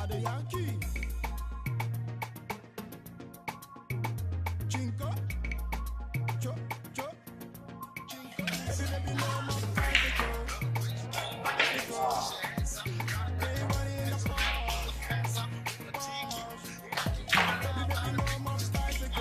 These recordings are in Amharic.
the Yankee. Chinko, cho, cho, Chinko. Baby, no more bicycle. They want in the park. Baby, no more bicycle.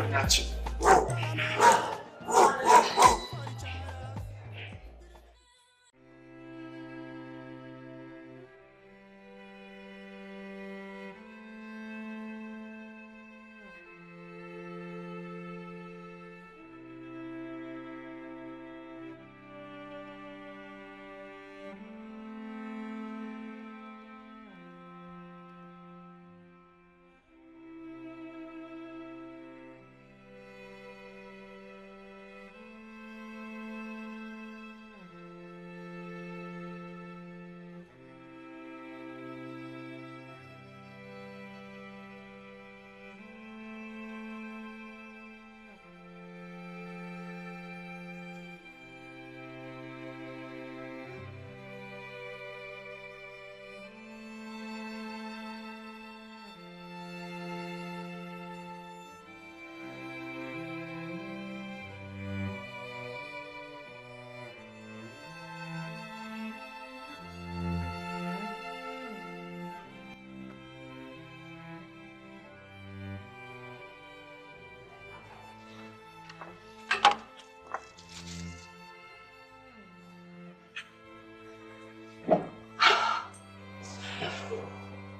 Laci.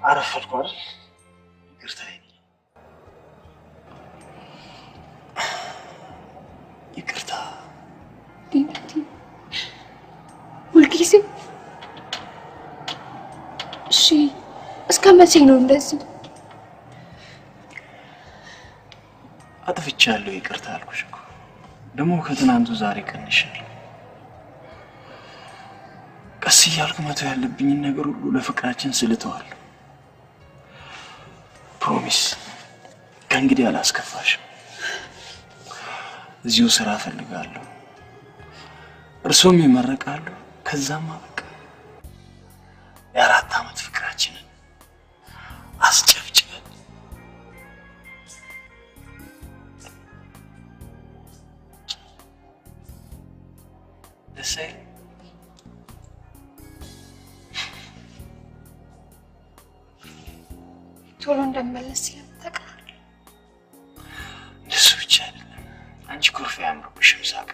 عرفت قول يقرتيني يقرتا بنتي والكيسي شي እስከመቼ ነው እንደዚህ አጥፍቻለሁ ይቅርታ አልኩሽ እኮ ደግሞ ከትናንቱ ዛሬ ቀንሻለሁ ቀስ እያልኩ መተው ያለብኝ ነገር ሁሉ ለፍቅራችን ስልተዋለሁ ፕሮሚስ ከእንግዲህ አላስከፋሽም እዚሁ ስራ ፈልጋለሁ እርሶም ይመረቃሉ ከዛም በቃ የአራት ዓመት ፍቅራችንን አስጨብጭበን ደስ አይልም ቶሎ እንደመለስ ስለምታውቃለህ እሱ ብቻ አይደለም አንቺ ኩርፊ ያምርብሽም ሳቅ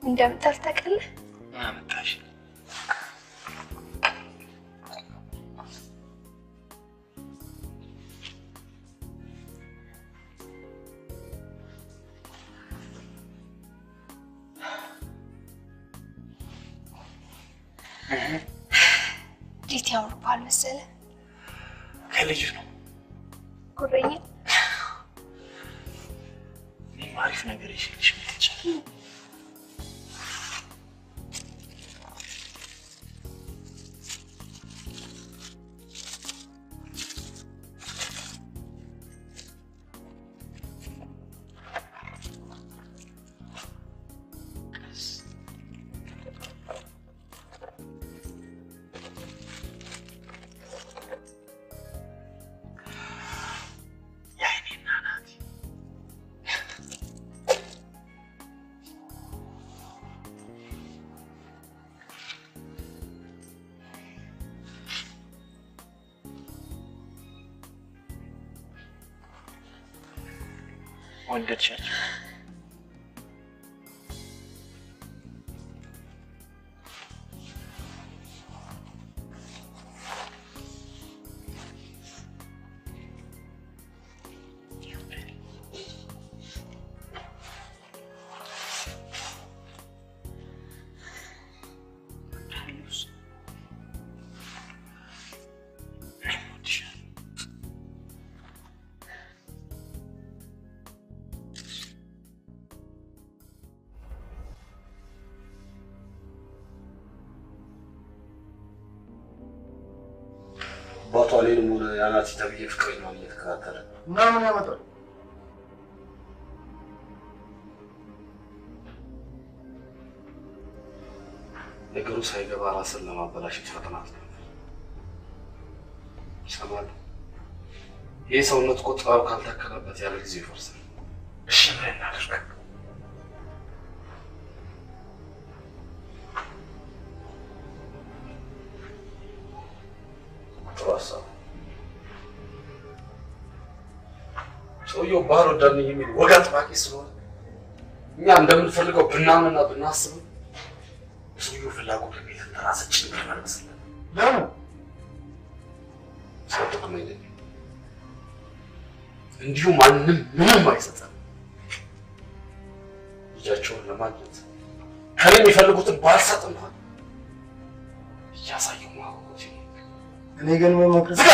እንደምታልታውቃለህ አመጣሽ ዲት ያወርባል መሰለህ ከልጅ ነው ጉረኛ ማሪፍ ነገር ይሽልሽ ይችላል ወንደቻችሁ አባቷ እኔንም ሆነ ያናቲ ተብዬ ፍቅረኛዋን እየተከታተለ እና ምን ያመጣል? ነገሩ ሳይገባ ራስን ለማበላሸት ፈጥናት ነው። ይሰማል። ይህ ሰውነት እኮ ጥበብ ካልተከለበት ያለ ጊዜ ይፈርሳል። እሺ ምን እናድርግ? ጥሩ ሀሳብ። ሰውየው ባህር ወዳድ ነኝ የሚል ወግ አጥባቂ ስለሆነ እኛ እንደምንፈልገው ብናምንና ብናስብ ሰውየው ፍላጎት ቤት ራሳችን እንመለስለን። ለምን? ሰው ጥቅም አይደለም። እንዲሁ ማንም ምንም አይሰጠም። ልጃቸውን ለማግኘት ከኔ የሚፈልጉትን ባልሰጥ እንኳን እያሳየው ማወቁት። እኔ ግን መመክር ዝጋ!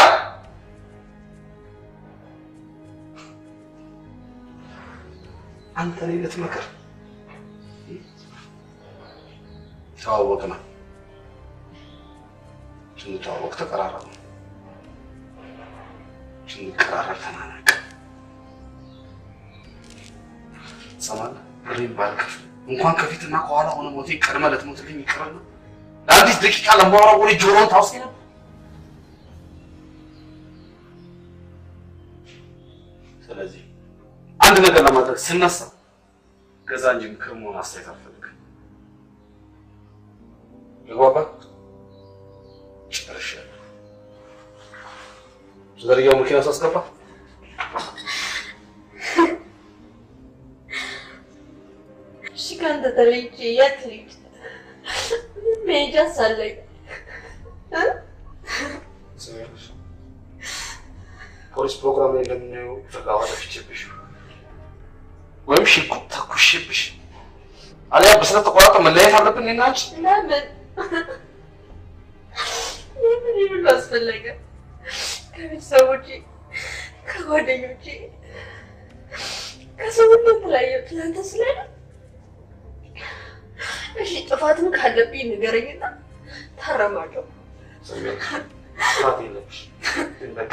አንተ እኔ ልትመክር? ተዋወቅና ስንተዋወቅ ተቀራረብ፣ ስንቀራረብ ተናነቅ። ትሰማለህ? ብሬን ባልከፍል እንኳን ከፊትና ከኋላ ሆነ ሞቴ ቀድመህ ልትሞትልኝ ይቅርና ለአንዲት ደቂቃ ለማውራው ወደ ጆሮውን ታውስኝ ነበር። ስለዚህ አንድ ነገር ለማድረግ ስነሳ ገዛ እንጂ ምክር መሆን አስተያየት አልፈልግም። ልግባባ? ጨርሻለሁ። ዘርያው መኪና ሳስገባ እሺ፣ ከአንተ ተለይቼ የት ልሂድ? ምን መሄጃ ሳለኝ? ፖሊስ ፕሮግራም ላይ እንደምናየው ፍላዋ ተፍቼብሽ ወይም ሽጉጥ ተኩሼብሽ አሊያ በስለት ተቆራርጠን መለያየት አለብን እኔና አንቺ? ለምን? ለምን ይብሉ አስፈለገ? ከቤተሰቦቼ፣ ከጓደኞቼ፣ ከሰው ሁሉ የተለያየሁት ለአንተ ስለሆነ እሺ፣ ጥፋትም ካለብኝ ንገረኝና ታረማለሁ። ጥፋት የለብሽ ግን በቃ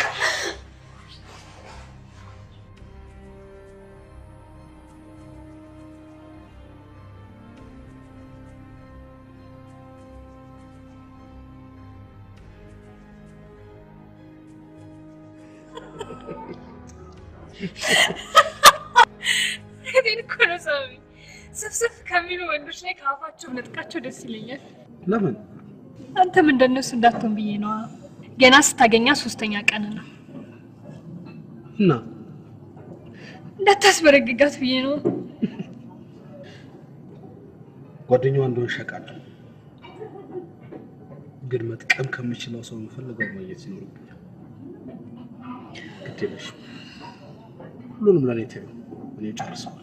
እኔን እኮ ነው ሳሚ። ስፍስፍ ከሚሉ ወንዶች ላይ ከአፋቸው ነጥቃቸው ደስ ይለኛል። ለምን? አንተም እንደነሱ እንዳትሆን ብዬ ነዋ። ገና ስታገኛ 3ኛ ቀን ነው እና እንዳታስበረግጋት ብዬ ነው። ጓደኛዋ እንደሆነ ሸቃለሁ፣ ግን መጥቀም ከምችለው ሰው የምፈልገው ማግኘት ይኖርብኛል። ግድ የለሽም፣ ሁሉንም ለእኔ ተይው፣ እኔ ጨርሰዋል።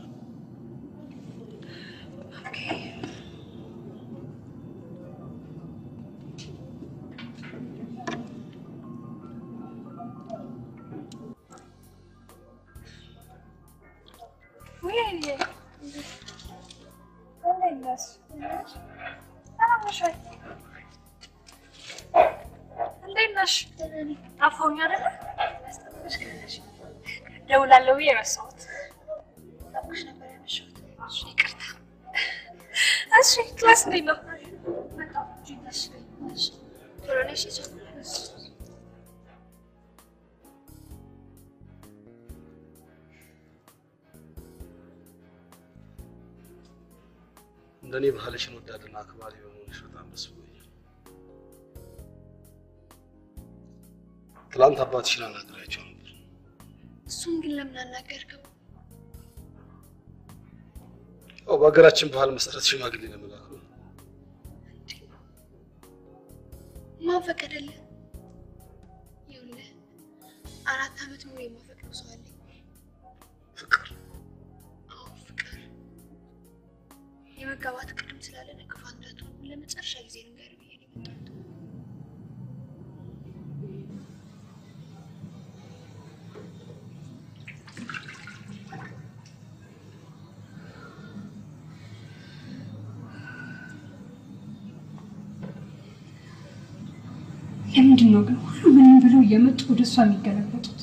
ደውላለሁ ብዬ ረሳሁት። ጠብቅሽ ነበር ያመሸሁት። እሺ ይቅርታ። እሺ ክላስ እንዴት ነው? ቶሎ ነሽ ይዞ እንደኔ ባህልሽን ወዳድና አክባሪ በመሆንሽ በጣም ደስ ብሎኛል። ትላንት አባትሽን አናግሬያቸው ነበር። እሱን ግን ለምን አናገርከው? ያው በሀገራችን ባህል መሰረት ሽማግሌ ለመላክ ነው። ማን ፈቀደልህ? ይኸውልህ 4 ዓመት ሙሉ የማፈቅረው ሰው አለኝ። ፍቅር? አዎ ፍቅር። የመጋባት ቅድም ስላለ ነቅፋ እንዳትሆን ለመጨረሻ ጊዜ ንገር ብዬ ነው የመጣሁት። ለምንድን ነው ግን ሁሉ ምንም ብሎ እየመጡ ወደ እሷ የሚገለበጡት?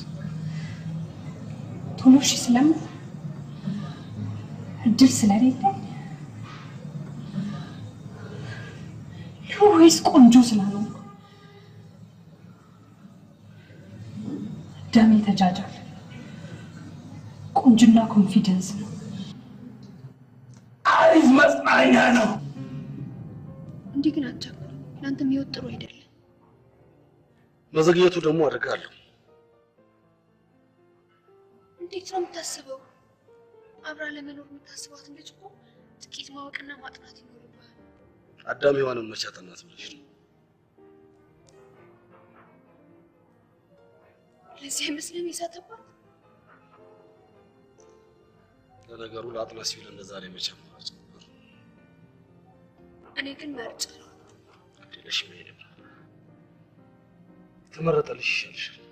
ቶሎ እሺ ስለምን እድል ስለሌለኝ ወይስ ቆንጆ ስላልሆንኩ? ደሜ ተጃጃል። ቁንጅና ኮንፊደንስ ነው። አሪፍ መጽናኛ ነው። እንዲህ ግን አትቸኩል። ለአንተም ህይወት ጥሩ አይደለም። መዘግየቱ ደግሞ አድርጋለሁ። እንዴት ነው የምታስበው? አብራ ለመኖር የምታስባትን ልጅ እኮ ጥቂት ማወቅና ማጥናት ይኖርብሃል። አዳም ሔዋንን መቼ አጠናት ብለሽ ነው? ለዚህ አይመስልም የሳተባት? ለነገሩ ለአጥና ሲል እንደዛ ላይ መቼ አማራጭ ነበር? እኔ ግን መርጫለሁ። ግዴለሽ መሄድ ነው ተመረጠልሽ ይሻልሻል።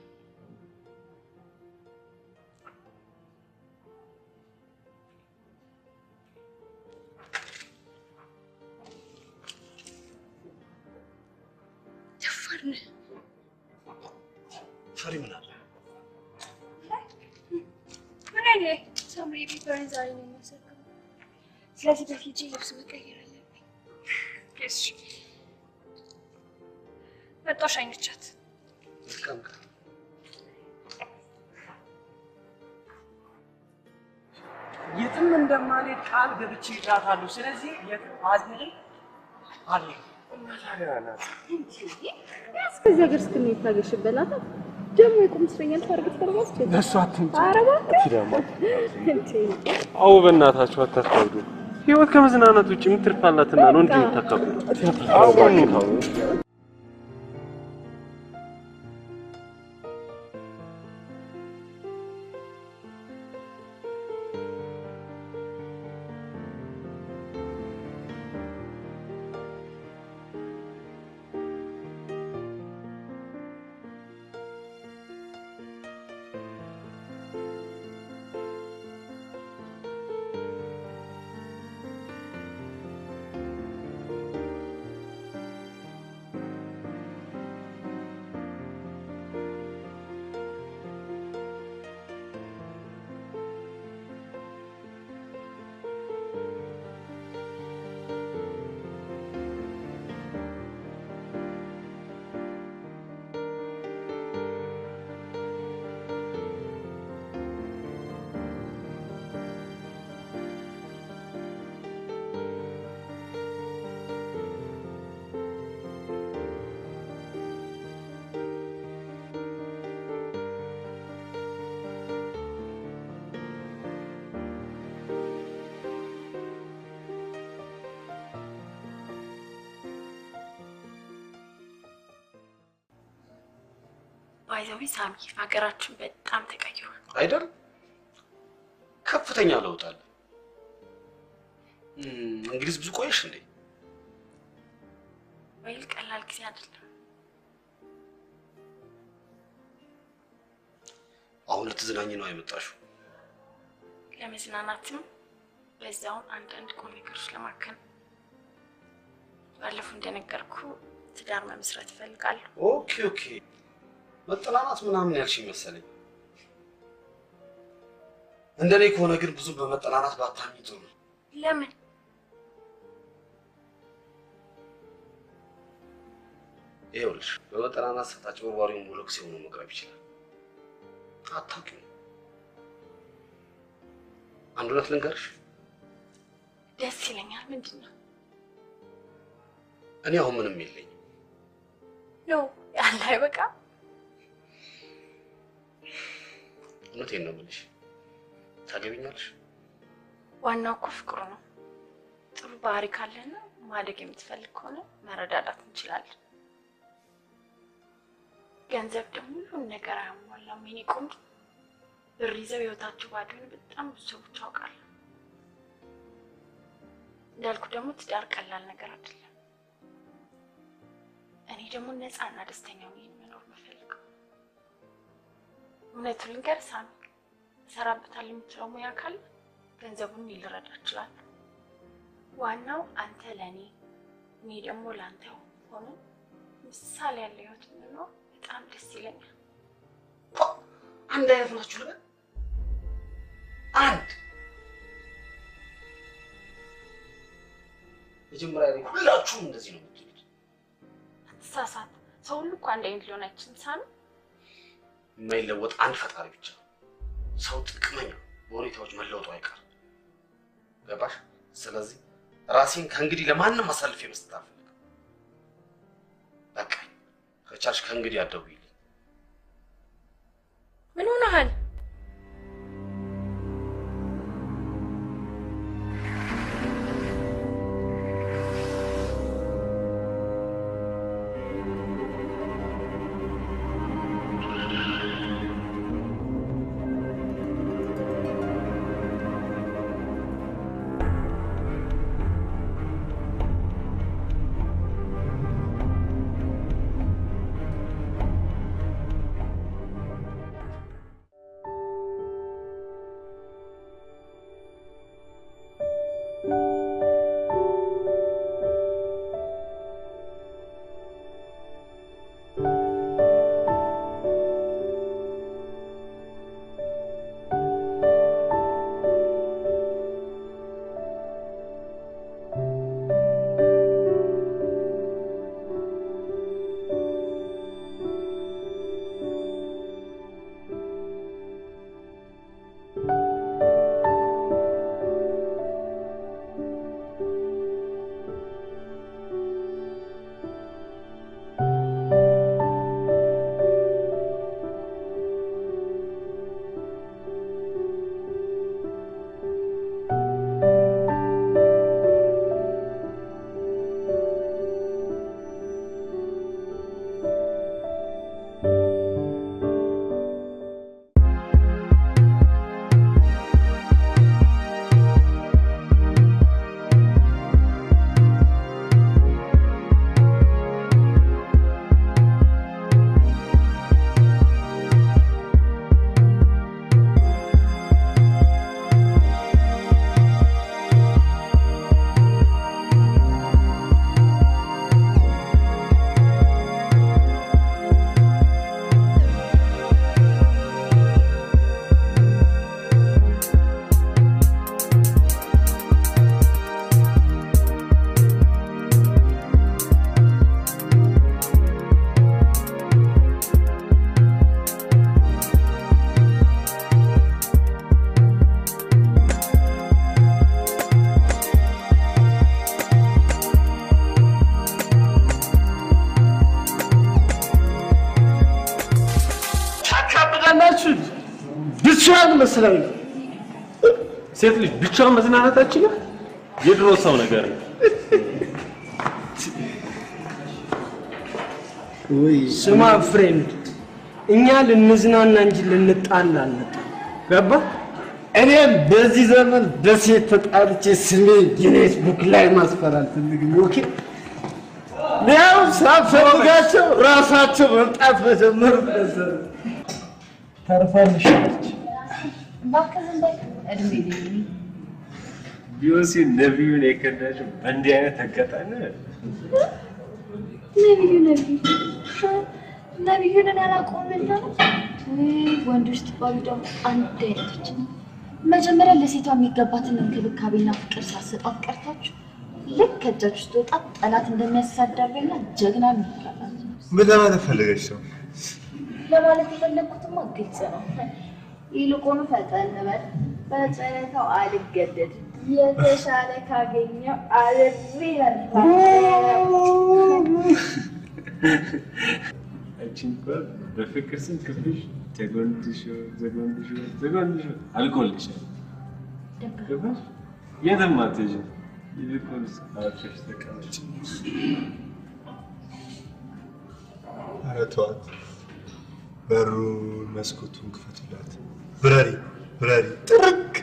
ደፋር ነህ። ፈሪ ምን አለ? ምን አለ? ሳምሪ ቢፈረን ዛሬ ነው የሚያሰራው። ስለዚህ በፊት ልብስ መቀየር አለብኝ። እሺ መጣሁ ሸኝቻት። መልካም ቀን። የትም እንደማልሄድ ቃል ገብቼ እላታለሁ። ስለዚህ የትም አልሄድም አልሄድም። እስከዚህ ሀገር ስትሄድ ታገሽበላታ ደግሞ የቁም እስረኛ ልታደርግ ትፈልጋለች። ለእሱ አትምጪ። ኧረ እባክህ አዎ በእናታችሁ አታካብዱ። ህይወት ከመዝናናት ውጭ ምን ትርፍ አላትና ነው እንዴ የምታካብዱ? ባይዘዊ ሳሚ ሀገራችን በጣም ተቀይሯል አይደል? ከፍተኛ ለውጥ አለ። እንግሊዝ ብዙ ቆየሽ እንዴ? ወይል ቀላል ጊዜ አይደለም። አሁን ልትዝናኝ ነው የመጣሽው? ለመዝናናትም በዛውን አንዳንድ ቁም ነገሮች ለማከን ባለፈው እንደነገርኩ ትዳር መመስረት እፈልጋለሁ። ኦኬ ኦኬ። መጠናናት ምናምን ያልሽ መሰለኝ። እንደኔ ከሆነ ግን ብዙ በመጠናናት ባታሚ ጥሩ። ለምን? ይኸውልሽ በመጠናናት አጭበርባሪው ሞሎክስ ሆኖ መቅረብ ይችላል። አታውቂም። አንድ ሁለት ልንገርሽ። ደስ ይለኛል። ምንድን ነው? እኔ አሁን ምንም የለኝም። ነው ያለ አይበቃ? እውነቴን ነው የምልሽ። ታገቢኛለሽ? ዋናው እኮ ፍቅሩ ነው። ጥሩ ባህሪ ካለና ማደግ የምትፈልግ ከሆነ መረዳዳት እንችላለን። ገንዘብ ደግሞ ሁሉን ነገር አያሟላም። የኔ ቆንጆ ብር ይዘው ህይወታቸው ባዶ ነው። በጣም ብዙ ሰዎች አውቃለሁ። እንዳልኩ ደግሞ ትዳር ቀላል ነገር አይደለም። እኔ ደግሞ ነፃና ደስተኛ ሆኜ መኖር የምፈልገው። እውነቱን ልንገር ሳሚ፣ እሰራበታለሁ የምትለው ሙያ ካለ ገንዘቡን ሊረዳ ይችላል። ዋናው አንተ ለእኔ እኔ ደግሞ ለአንተ ሆነ ምሳሌ ያለው ህይወት ነው በጣም ደስ ይለኛል። አንድ አይነት ናችሁ ልበል? አንድ መጀመሪያ ላይ ሁላችሁም እንደዚህ ነው የምትሉት። አትሳሳት። ሰው ሁሉ እኮ አንድ አይነት ሊሆን አይችልም። ሳሚ የማይለወጥ አንድ ፈጣሪ ብቻ ነው። ሰው ጥቅመኛ በሁኔታዎች መለወጡ አይቀርም። ገባሽ? ስለዚህ ራሴን ከእንግዲህ ለማንም አሳልፌ መስጠት አልፈልግም። በቃ ከቻልሽ ከእንግዲህ አትደውይልኝ። ምን ሆነሃል? ብቻዋን መስለኝ ሴት ልጅ ብቻዋን መዝናናት አትችልም። የድሮ ሰው ነገር ነው። ወይ ስማ ፍሬንድ፣ እኛ ልንዝናና እንጂ ልንጣላ አንመጣም። ገባ? እኔም በዚህ ዘመን በሴት ተጣልቼ ስሜ ጊኔስ ቡክ ላይ ማስፈር አልፈልግም። ኦኬ ያው ሳፈልጋቸው ራሳቸው መምጣት መጀመር ነበር። ተርፋለሽ። እባክህ እድሜ ልኝ ቢዮንሴ ነብዩን የከዳችው በእንዲህ አይነት አጋጣሚ ነብዩን አላውቀውምና ወንዶች ትባሉ ደግሞ አንድ አይነቶች። መጀመሪያ ለሴቷ የሚገባትን እንክብካቤና ፍቅር ሳሰጣት ቀርታችሁ ልክ ከእጃችሁ ስትወጣ ጠላት እንደሚያሳዳበና ጀግና ነው። ምን ለማለት ፈለገች ነው? ለማለት የፈለግኩትማ ግልጽ ነው። ይልቁኑ ፈጠን በል፣ በጨረታው አልገደድ፣ የተሻለ ካገኘው አለብኝ ነበር። አንቺ እንኳን በፍቅር ስም ክፍልሽ ተጎንድሾ አልቆልሻል። ገባሽ? የትም አትሄጂም። ይልቁንስ አርፈሽ ተቀመጪ። ኧረ ተዋት። በሩን መስኮቱን ክፈቱላት። ብረሪ ጥርቅ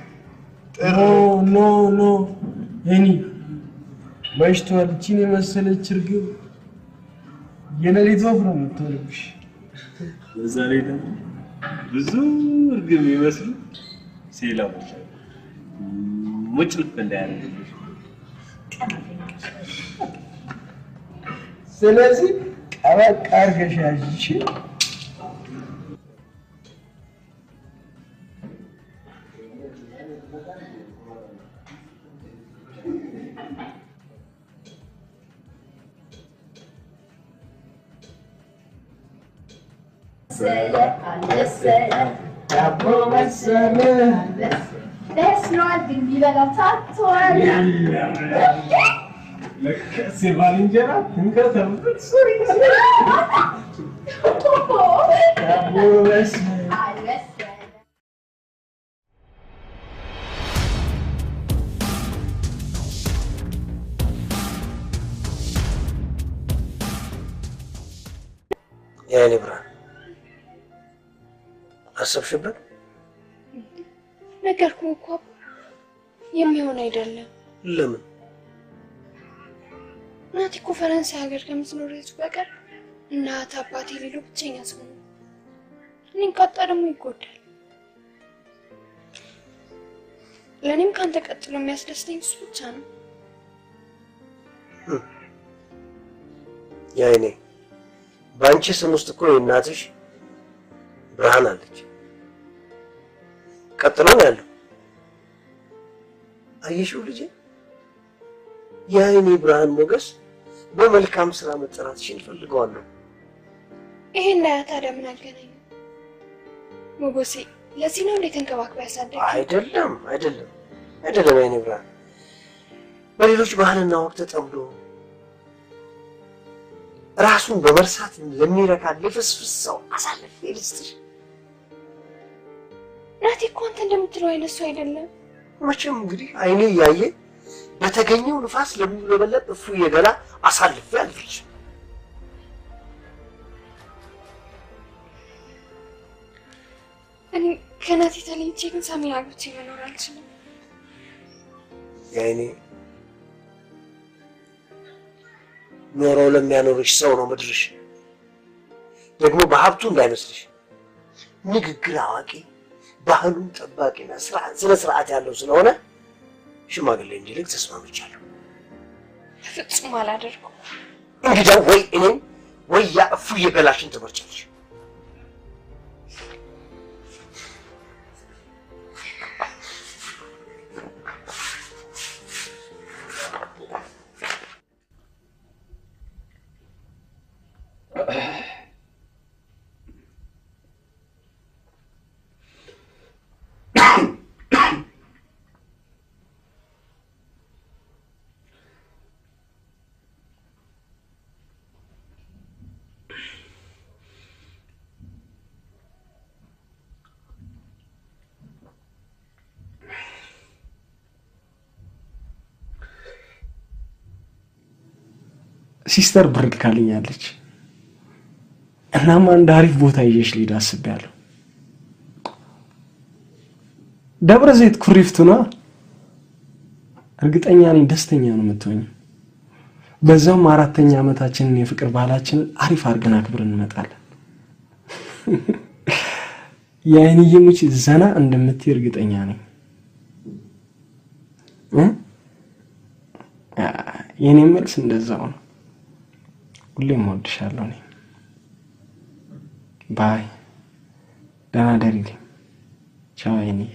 ኖ እኔ መሽቷል። እቺን የመሰለች እርግብ የሌሊት ወፍ ነው የምትሆንብሽ። በዛ ላይ ደግሞ ብዙ እርግብ የሚመስሉ ሴላሞች አሉ። ሙጭልፍ እንዳያደርግብሽ። ስለዚህ ጠበቅ አድርገሽ ያዥ። ዳቦ መሰለ በስሏል ግን ቢበላው ታጥቷል። ለከስ የባልንጀራ ትንከተምት ሱሪ ዳቦ መሰለ የኔ ብርሃን አሰብሽበት? ነገርኩህ እኮ የሚሆን አይደለም። ለምን? እናቴ እኮ ፈረንሳይ ሀገር ከምትኖር በቀር እናት አባቴ ሌሎ ብቸኛ ሰው ነው። እኔን ካጣ ደግሞ ይጎዳል። ለእኔም ካንተ ቀጥሎ የሚያስደስተኝ እሱ ብቻ ነው። ያይኔ በአንቺ ስም ውስጥ እኮ የእናትሽ ብርሃን አለች። ቀጥሎ ነው ያለው። አየሽው ልጄ፣ የአይኔ ብርሃን ሞገስ በመልካም ስራ መጠራትሽን ፈልገዋለሁ። ይሄን ታዲያ ምን አገናኘው? ሞገሴ ለዚህ ነው እንዴት ተንከባክባ ያሳደገ? አይደለም የአይኔ ብርሃን፣ በሌሎች ባህልና ወቅት ተጠምዶ ራሱን በመርሳት ለሚረካ ልፍስፍስ ሰው አሳልፌ ልስጥሽ። ናቲ እኮ አንተ እንደምትለው አይነት ሰው አይደለም። መቼም እንግዲህ አይኔ እያየ በተገኘው ንፋስ ለሚውለበለብ እፉዬ ገላ አሳልፌ አልፍሽ። እኔ ከናቲ ተለይቼ ግን ሳሚን አግብቼ መኖር አልችልም። ያይኔ ኖሮ ለሚያኖርሽ ሰው ነው ምድርሽ። ደግሞ በሀብቱ እንዳይመስልሽ፣ ንግግር አዋቂ፣ ባህሉን ጠባቂና ስነ ስርዓት ያለው ስለሆነ ሽማግሌ እንዲልክ ተስማምቻለሁ። ፍጹም አላደርኩም። እንግዲያው ወይ እኔን ወይ ያ እፉዬ ገላሽን ትመርጫለሽ። ሲስተር ብር ልካልኛለች። እናም አንድ አሪፍ ቦታ ይዤሽ ልሄድ አስቤያለሁ። ደብረ ዘይት ኩሪፍቱ ነው። እርግጠኛ ነኝ ደስተኛ ነው የምትሆኚው። በዛውም 4ኛ ዓመታችንን የፍቅር ባህላችንን አሪፍ አድርገን አክብረን እንመጣለን። የአይንዬ ሙች ዘና እንደምትይ እርግጠኛ ነኝ። የኔ መልስ እንደዛው ነው። ሁሌም እወድሻለሁ ነኝ። ባይ ደህና ደሪልኝ። ቻው አይንዬ።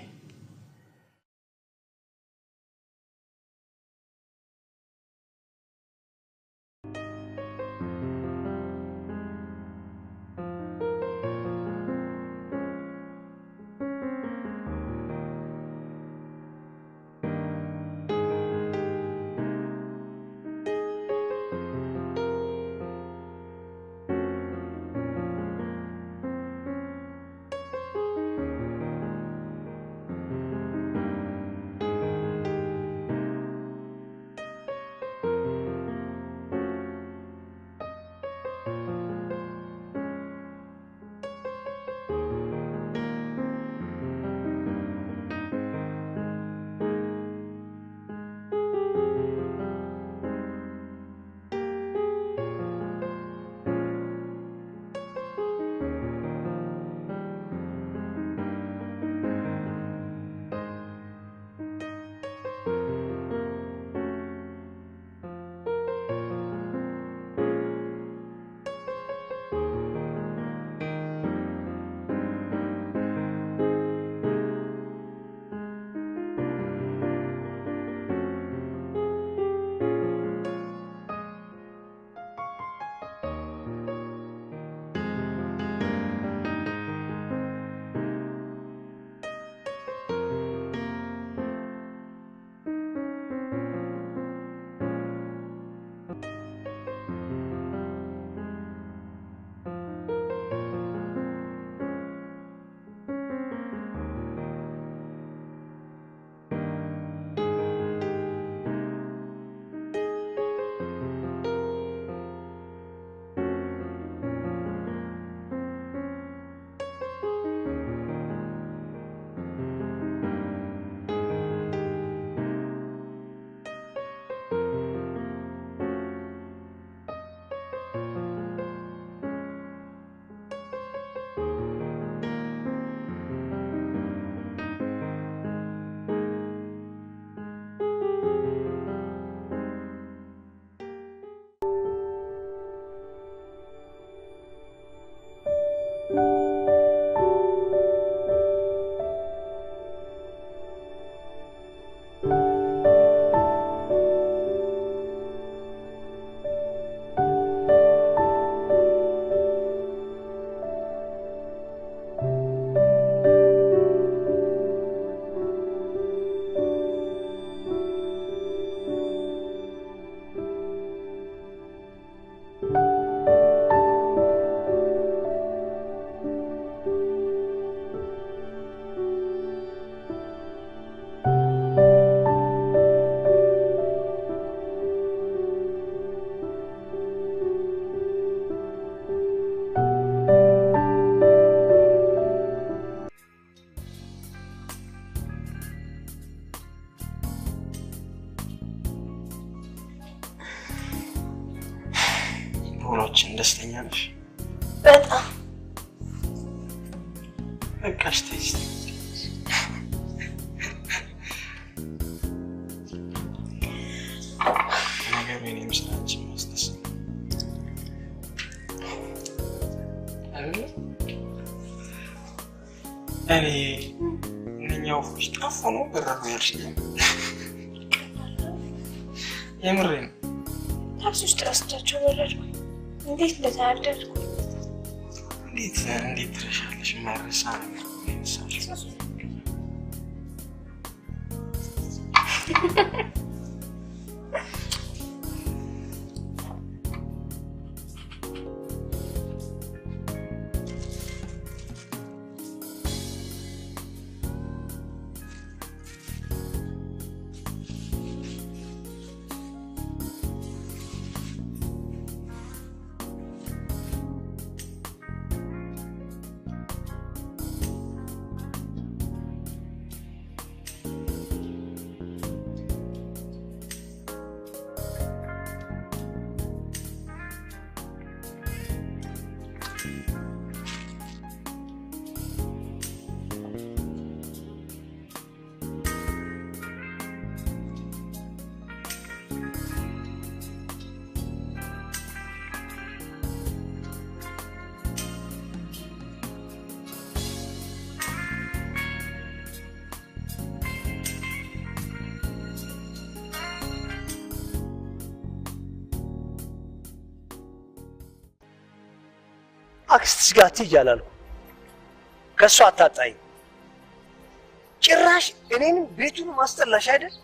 ደስተኛ ነሽ? በጣም በቃሽ ተይኝ። ነገሩ የኔም ስራ አንቺ ማስደሰት አይደለ? እኔ እነኛው ወፎች ጠፉ ነው በረሩ ያልሽኝ? የምሬን ነው። ታክሲ ውስጥ ረስቻቸው በረሩ። እንዴት እንደተናደድኩ እንዴት ትረሻለሽ? የማይረሳ ነገር ነው የነሳሽው። አክስትሽ ጋር ትይ አላልኩም። ከሷ አታጣይ። ጭራሽ እኔንም ቤቱን ማስጠላሽ አይደል?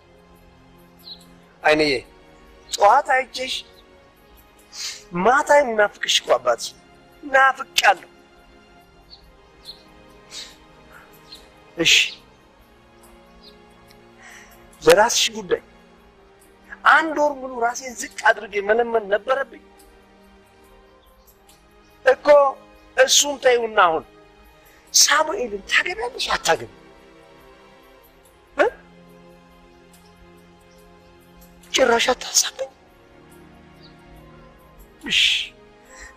አይኔ ጠዋት አይቼሽ ማታ የሚናፍቅሽ እኮ አባትሽ ናፍቄያለሁ። እሺ ለራስሽ ጉዳይ አንድ ወር ሙሉ ራሴን ዝቅ አድርጌ መለመን ነበረብኝ እኮ። እሱን ተይውና አሁን ሳሙኤልን ታገቢያለሽ አታገቢ? ጭራሽ አታሳበኝ። እሺ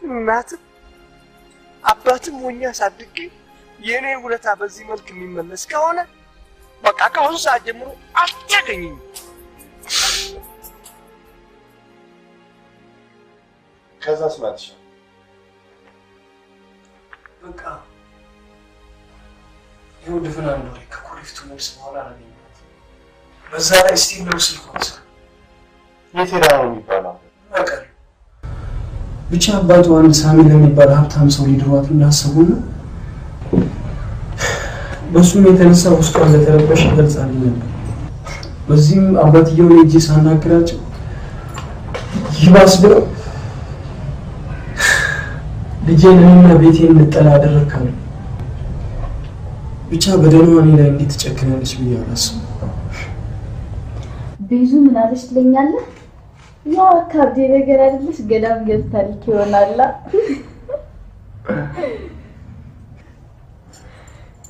እናትም አባትም ሆኜ አሳድጌ የኔ ውለታ በዚህ መልክ የሚመለስ ከሆነ በቃ ከአሁን ሰዓት ጀምሮ አታገኝኝም። ከዛስ ማለሽ በቃ ይኸው ድፍን አንድ ወር ከኮሪፍቱ መልስ በኋላ አላገኘኋትም። በዛ ላይ ስቲል ነው ስልኳን ስራ የት ሄዳ ነው የሚባለው? በቀር ብቻ አባቱ አንድ ሳሚ ለሚባል ሀብታም ሰው ሊድሯት እንዳሰቡና በሱም የተነሳ ውስጧ እንደተረበሸ ገልጻልኝ ነበር። በዚህም አባትየው ላይ እጄ ሳናግራቸው ይባስ ብለው ልጄን እኔና ቤቴን እንጠላ አደረካሉ። ብቻ በደሏ እኔ ላይ እንዴት ትጨክናለች ብዬ አላስብም። ብዙ ምን አለች ትለኛለህ? ያው አካብዴ ነገር አይደለሽ ገዳም ገብታለች ይሆናል።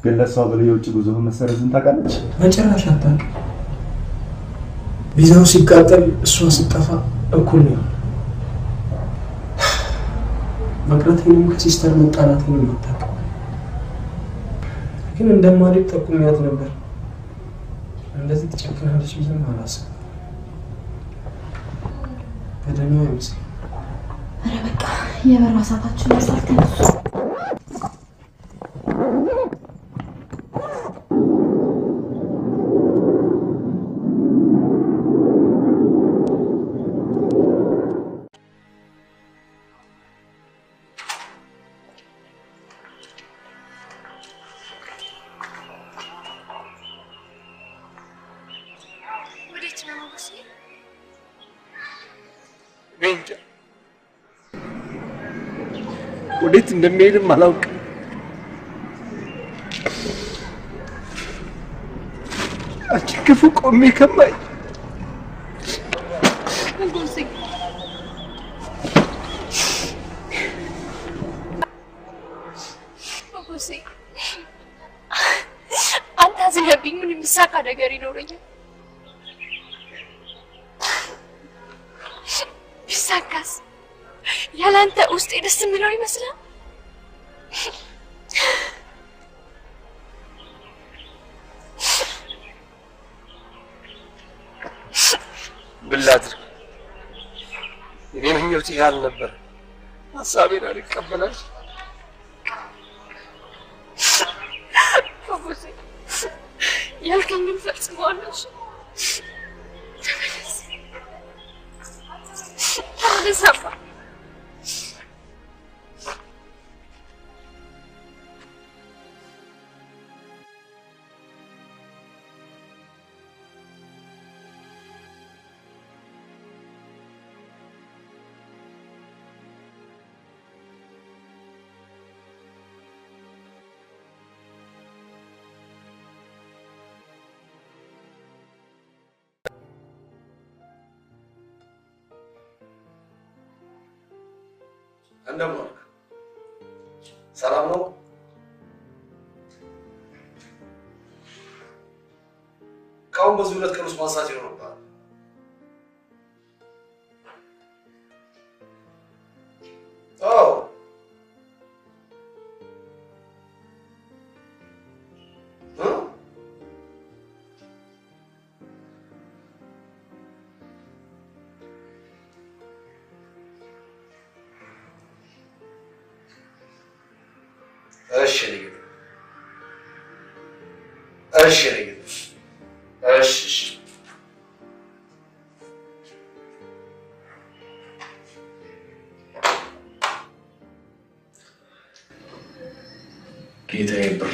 ግን ለሷ ብሎ የውጭ ጉዞ መሰረዝን ታውቃለች? መጨረሻ አታውቅም። ቪዛው ሲቃጠል እሷ ስጠፋ እኩል ነው። መቅረቴንም ከሲስተር መጣላቴንም አታውቅም። ግን እንደማድረግ ጠቁሚያት ነበር። እንደዚህ ትጨክናለች ብዬም አላስብም። በደህና አይመስልም። ኧረ በቃ የበራ ሰዓታችን ያሳል ተነሱ። ወዴት እንደሚሄድም አላውቅም። አንቺ ክፉ ቆሜ ከማይ አንተ አዝነብኝ ምን የሚሳካ ነገር ይኖረኛል? ቢሳካስ ያላንተ ውስጤ ደስ የሚለው ይመስላል። ብላድር እኔ ምኞት ያህል ነበር። ሀሳቤን አልቀበላል። አቡሴ ያልከኝን ፈጽመዋለሁ። ተመለስ አባ። እንደምን ዋልክ? ሰላም ነው? ካሁን በዚህ 2 ቀን ውስጥ ማንሳት ይኖርብሃል። አዎ እሺ ልጅ እሺ ልጅ እሺ ጌታዬ ብሬ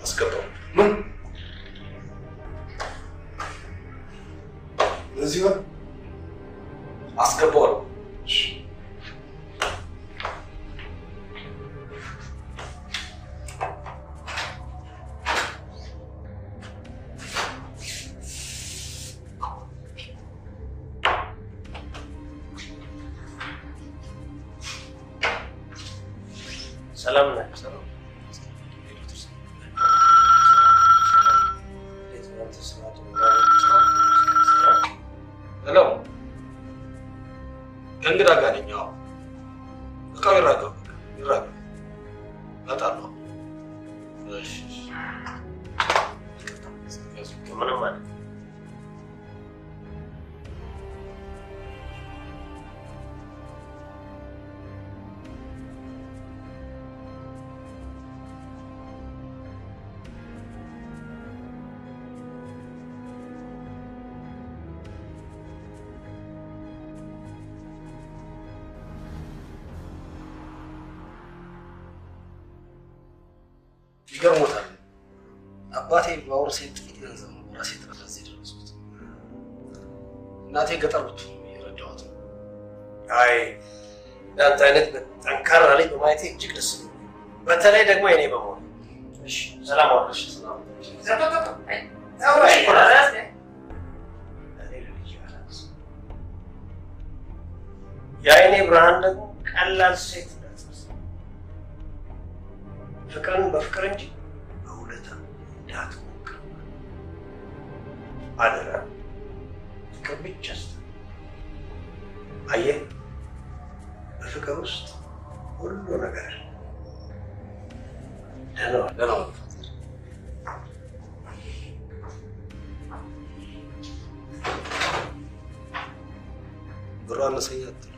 አስገባው። ምን እዚህ ጋር አስገባው። ሰላም ነህ? ሰላም ሄሎ፣ ከእንግዳ ጋር ነኝ። አዎ እቃው ይራገብ እመጣለሁ። እሺ ምንም ማለት ይገርሞታል። አባቴ ባወርሰኝ ጥቂት ገንዘብ ነው ራሴ ጥረት የደረስኩት። እናቴ ገጠር ብትሆን የረዳኋት ነው። አይ እንዳንተ አይነት ጠንካራ ልጅ በማየቴ እጅግ ደስ ብሎኛል። በተለይ ደግሞ የኔ በመሆን። እሺ ሰላም ዋልሽ። ሰላም የአይኔ ብርሃን ደግሞ ቀላል ሴት እንዳትመስል፣ ፍቅርን በፍቅር እንጂ በውለታ እንዳትሞክር አደራ። ፍቅር ብቻ አየህ፣ በፍቅር ውስጥ ሁሉ ነገር ደህና ነው። ብሩ አነሰኝ አትል።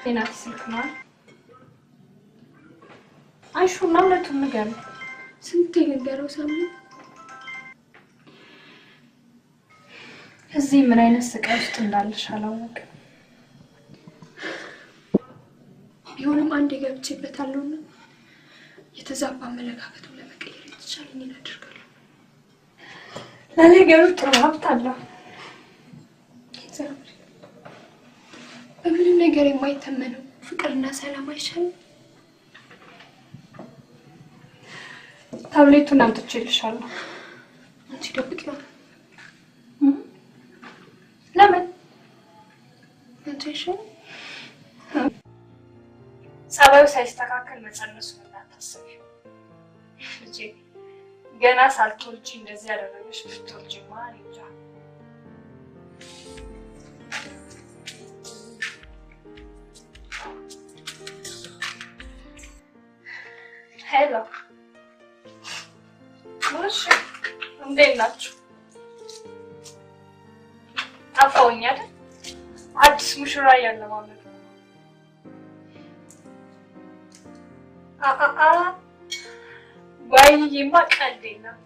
የናቲ ስልክ ነው። አይሹና ሁለቱም ነገር ስንት የነገረው ሰሙ። እዚህ ምን አይነት ስቃይ ውስጥ እንዳለሽ አላወቅም። ቢሆንም አንዴ ገብቼበታለሁና የተዛባ አመለካከቱን ለመቀየር የተቻለኝን አድርጋለሁ። ለነገሩ ጥሩ ሀብት አለው። በምንም ነገር የማይተመነው ፍቅርና ሰላም አይሻልም? ታብሌቱን አምጥቼልሻለሁ። አንቺ ደብቂው። ለምን? አንቺ አይሻልም? ጸባዩ ሳይስተካከል መጸነሱን እንዳታስቢ ልጄ። ገና ሳልትወልጂ እንደዚህ ያደረገሽ ብትወልጂማ እኔ እንጃ። ሄሎ እሺ፣ እንዴት ናችሁ? ጠፋሁኝ አይደል? አዲስ ሙሽራ እያለማመዱ ወይዬማ ቀልድ የለም።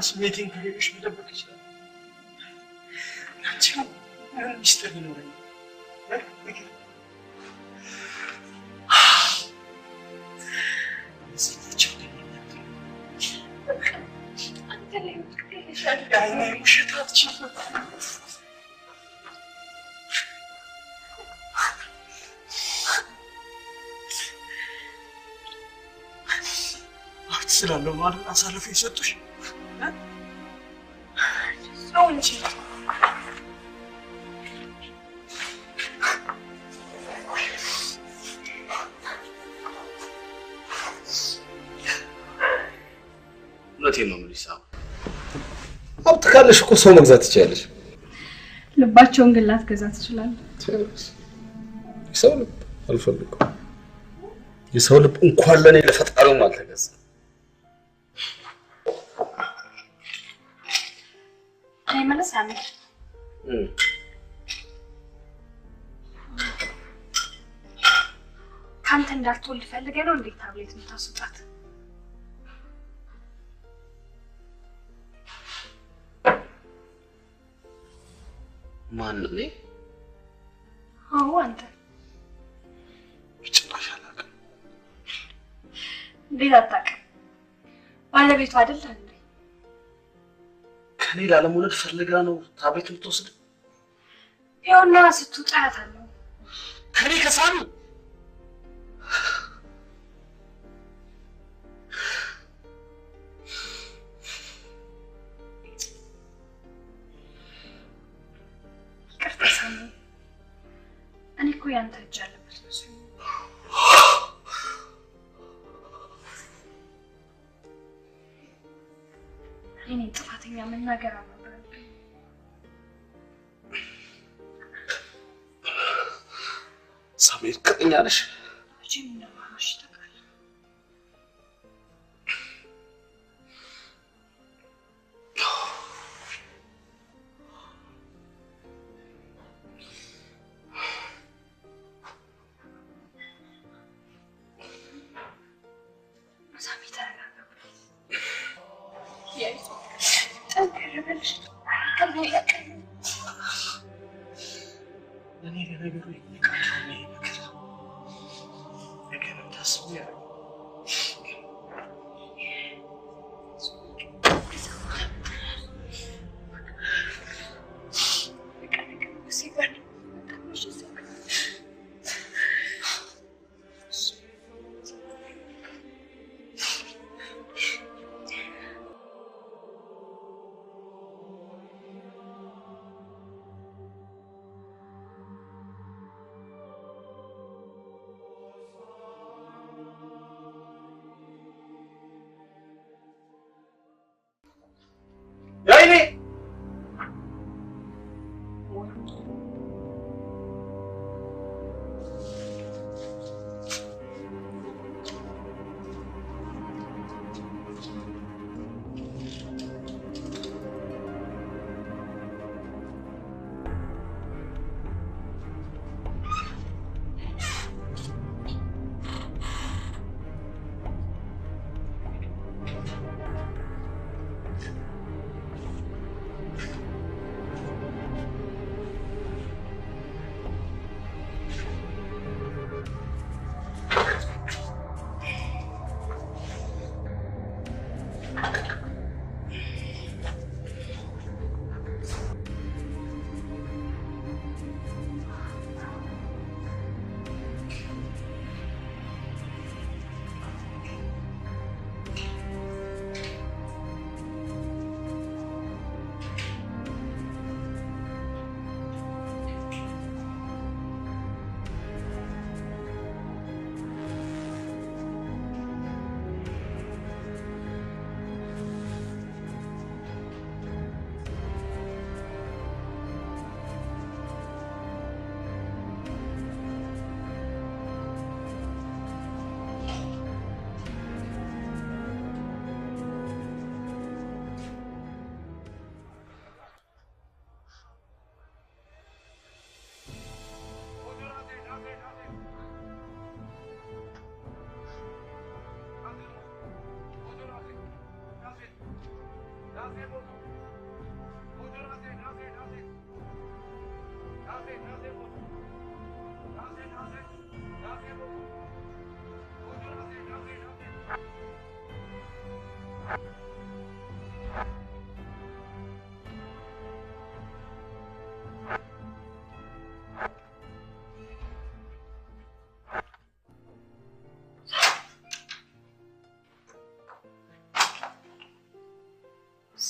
ስሜቴን ከሌሎች መደበቅ ይችላል። አንቺ ምን ሚስጥር ይኖረኝ? ውሸት አትችልም። ሀብት ስላለው ነው አይደል አሳልፈው የሰጡሽ? ነው እንጂ እውነቴን ነው የምልሽ። ሀብት ካለሽ እኮ ሰው መግዛት ትችያለሽ። ልባቸውን ግን ላትገዛ ትችላለህ። የሰው ልብ አልፈልግም። የሰው ልብ እንኳን ለኔ ለፈጣሪውም አልተገዛ። እኔ ማለት ሳምር ካንተ እንዳትወልድ ፈልገህ ነው እንዴት ታብሌት የምታስወጣት? ማን ነው? አዎ አንተ። ጭራሽ አላውቅም። እንዴት አታውቅም? ባለቤቱ አይደል እንዴ? ከኔ ላለመውለድ ፈልጋ ነው ታብሌት የምትወስድ? ይኸውና ስትወጣ አያታለሁ። ከኔ ከሳሚ እኔ እኮ ያንተ እጅ አለበት መስሎኝ። እኔ ጥፋተኛ መናገር አልነበረብኝም። ሳሚር ቅጥኛ ነሽ። መቼም እንደማልዋሽ ታውቃለህ። እኔ ለነገሩ ይቀርታል ይሄ ነገር ነገርም ታስቦ ያደርጋል።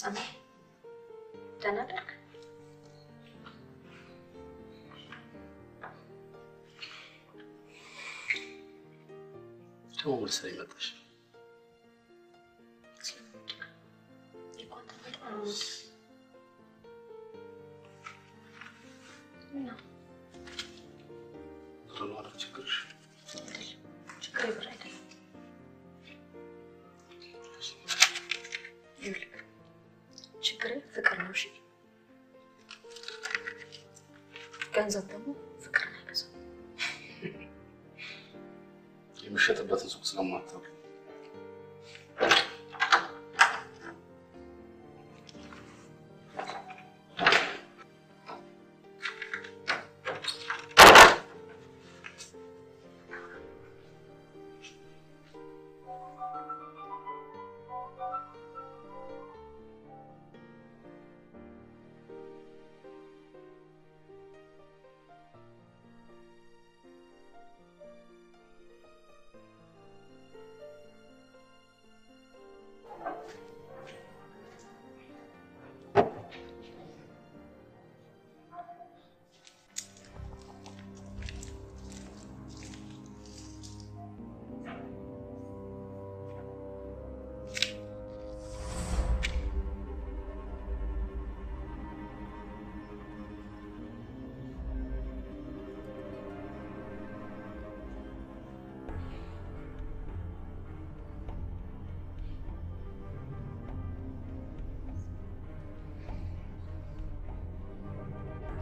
ሰማይ ደህና ደርክ? ደግሞ መልስ ላይ መጣሽ። ችግር ብር አይደለም። ችግር ፍቅር ነው። እሺ ገንዘብ ደግሞ ፍቅር አይገዛም። የሚሸጥበትን ሱቅ ስለማታውቅ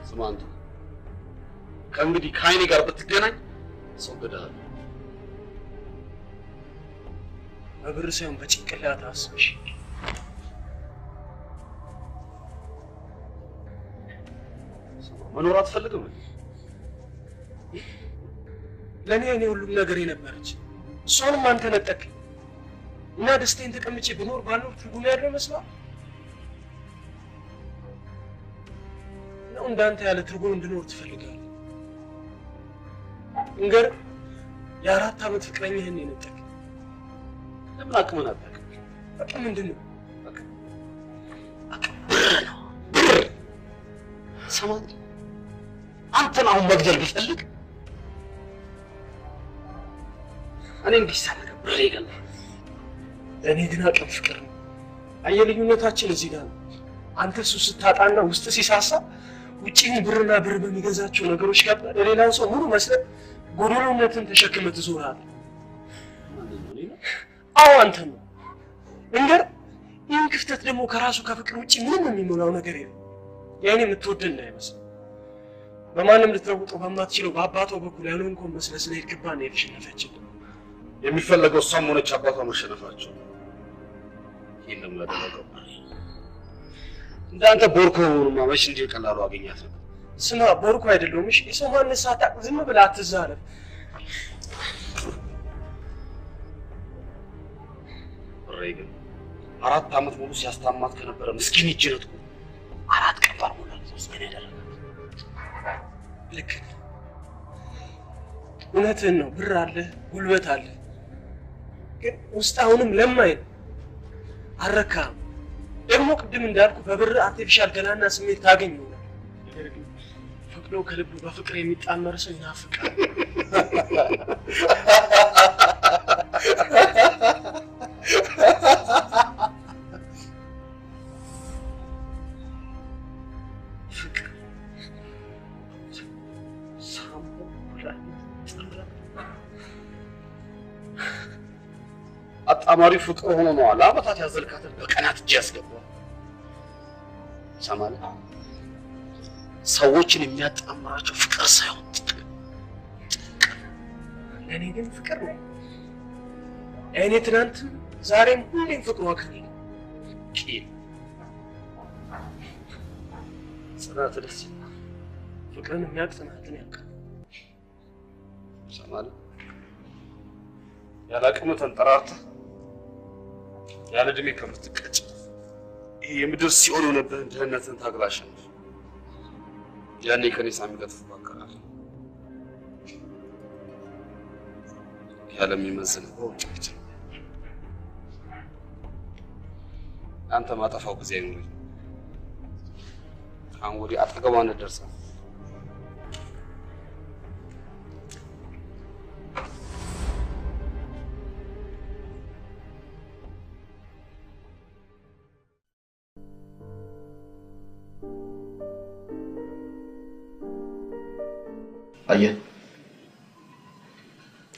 ስማንቱ ከእንግዲህ ከአይኔ ጋር ብትገናኝ አስወግድሃለሁ። በብር ሳይሆን በጭንቅላት አስበሽ። መኖር አትፈልግም? ለእኔ እኔ ሁሉም ነገር የነበረች እሷንም አንተ ነጠቅኝ እና ደስታዬን ተቀምጬ ብኖር ባልኖር ትርጉም ያለው ይመስላል ነው? እንዳንተ ያለ ትርጉም እንድኖር ትፈልጋለህ? እንገር የ4 ዓመት ፍቅረኛህን የነጠቅኝ ለምን አቅምን አታውቅም? አቅም ምንድን ነው? ሰማንቱ አንተን አሁን መግደል ብፈልግ እኔ እንዲሳለቀ ብሬ ይገላል። እኔ ግን አቅም ፍቅር ነው። አየህ ልዩነታችን እዚህ ጋር ነው። አንተ እሱ ስታጣና ውስጥ ሲሳሳ ውጪን ብርና ብር በሚገዛቸው ነገሮች ጋር ለሌላው ሰው ሙሉ መስለት ጎዶሎነትን ተሸክመህ ትዞራለህ። አዎ አንተ ነው። እንገር ይህን ክፍተት ደግሞ ከራሱ ከፍቅር ውጪ ምንም የሚሞላው ነገር የለም። ያኔ የምትወደው እንዳይመስል በማንም ልትለውጠው በማትችለው በአባቷ በኩል ያልሆንከውን መስለህ ስለሄድክባት ነው የተሸነፈችልህ። የሚፈለገው እሷም ሆነች አባቷ መሸነፋቸው። ይህን ለምን አደረገው? እንዳንተ ቦርኮ ሆኖማ መች እንዲህ ቀላሉ አገኛት ነበር። ስማ ቦርኮ አይደለሁም። እሺ የሰው ማንነት ሳታውቅ ዝም ብለህ አትዛረፍ። ብሬ ግን 4 ዓመት ሙሉ ሲያስታማት ከነበረ ምስኪን እጅ ነጥቆ 4 ቀን ባልሞላ ጊዜ ውስጥ ምን ያደረገ? ልክ እውነትህን ነው። ብር አለ፣ ጉልበት አለ፣ ግን ውስጥ አሁንም ለማኝ ነው። አልረካህም። ደግሞ ቅድም እንዳልኩ በብር አርቲፊሻል ገላና ስሜት ታገኝ ይሆናል። ነገር ግን ፈቅዶ ከልቡ በፍቅር የሚጣመር ሰው ይናፍቃል። አጣማሪ ፍቅር ሆኖ ነው ለዓመታት ያዘልካትን በቀናት እጅ ያስገባው። ሰማለህ? ሰዎችን የሚያጣምራቸው ፍቅር ሳይሆን ጥቅም። ለእኔ ግን ፍቅር ነው። እኔ ትናንትም ዛሬም ሁሌም ፍቅሯ ከኔ ነው። ቂል ጽናት ደስ ይላል። ፍቅርን የሚያውቅ ጽናትን ያውቃል። ሰማለህ? ያለ አቅምህ ተንጠራርተህ ያለ ዕድሜ ከምትቀጭ ይሄ የምድር ሲኦል የሆነብህን ድህነትን ታግለህ አሸንፍ። ያኔ ከኔ ሳሚ ጋር ትፎካከራለህ። ያለ የሚመዝንህ በውጭ ብቻ። አንተ ማጠፋው ጊዜ አይኖርም። አሁን ወዲህ አጠገቧ እንደርሰህ አየህ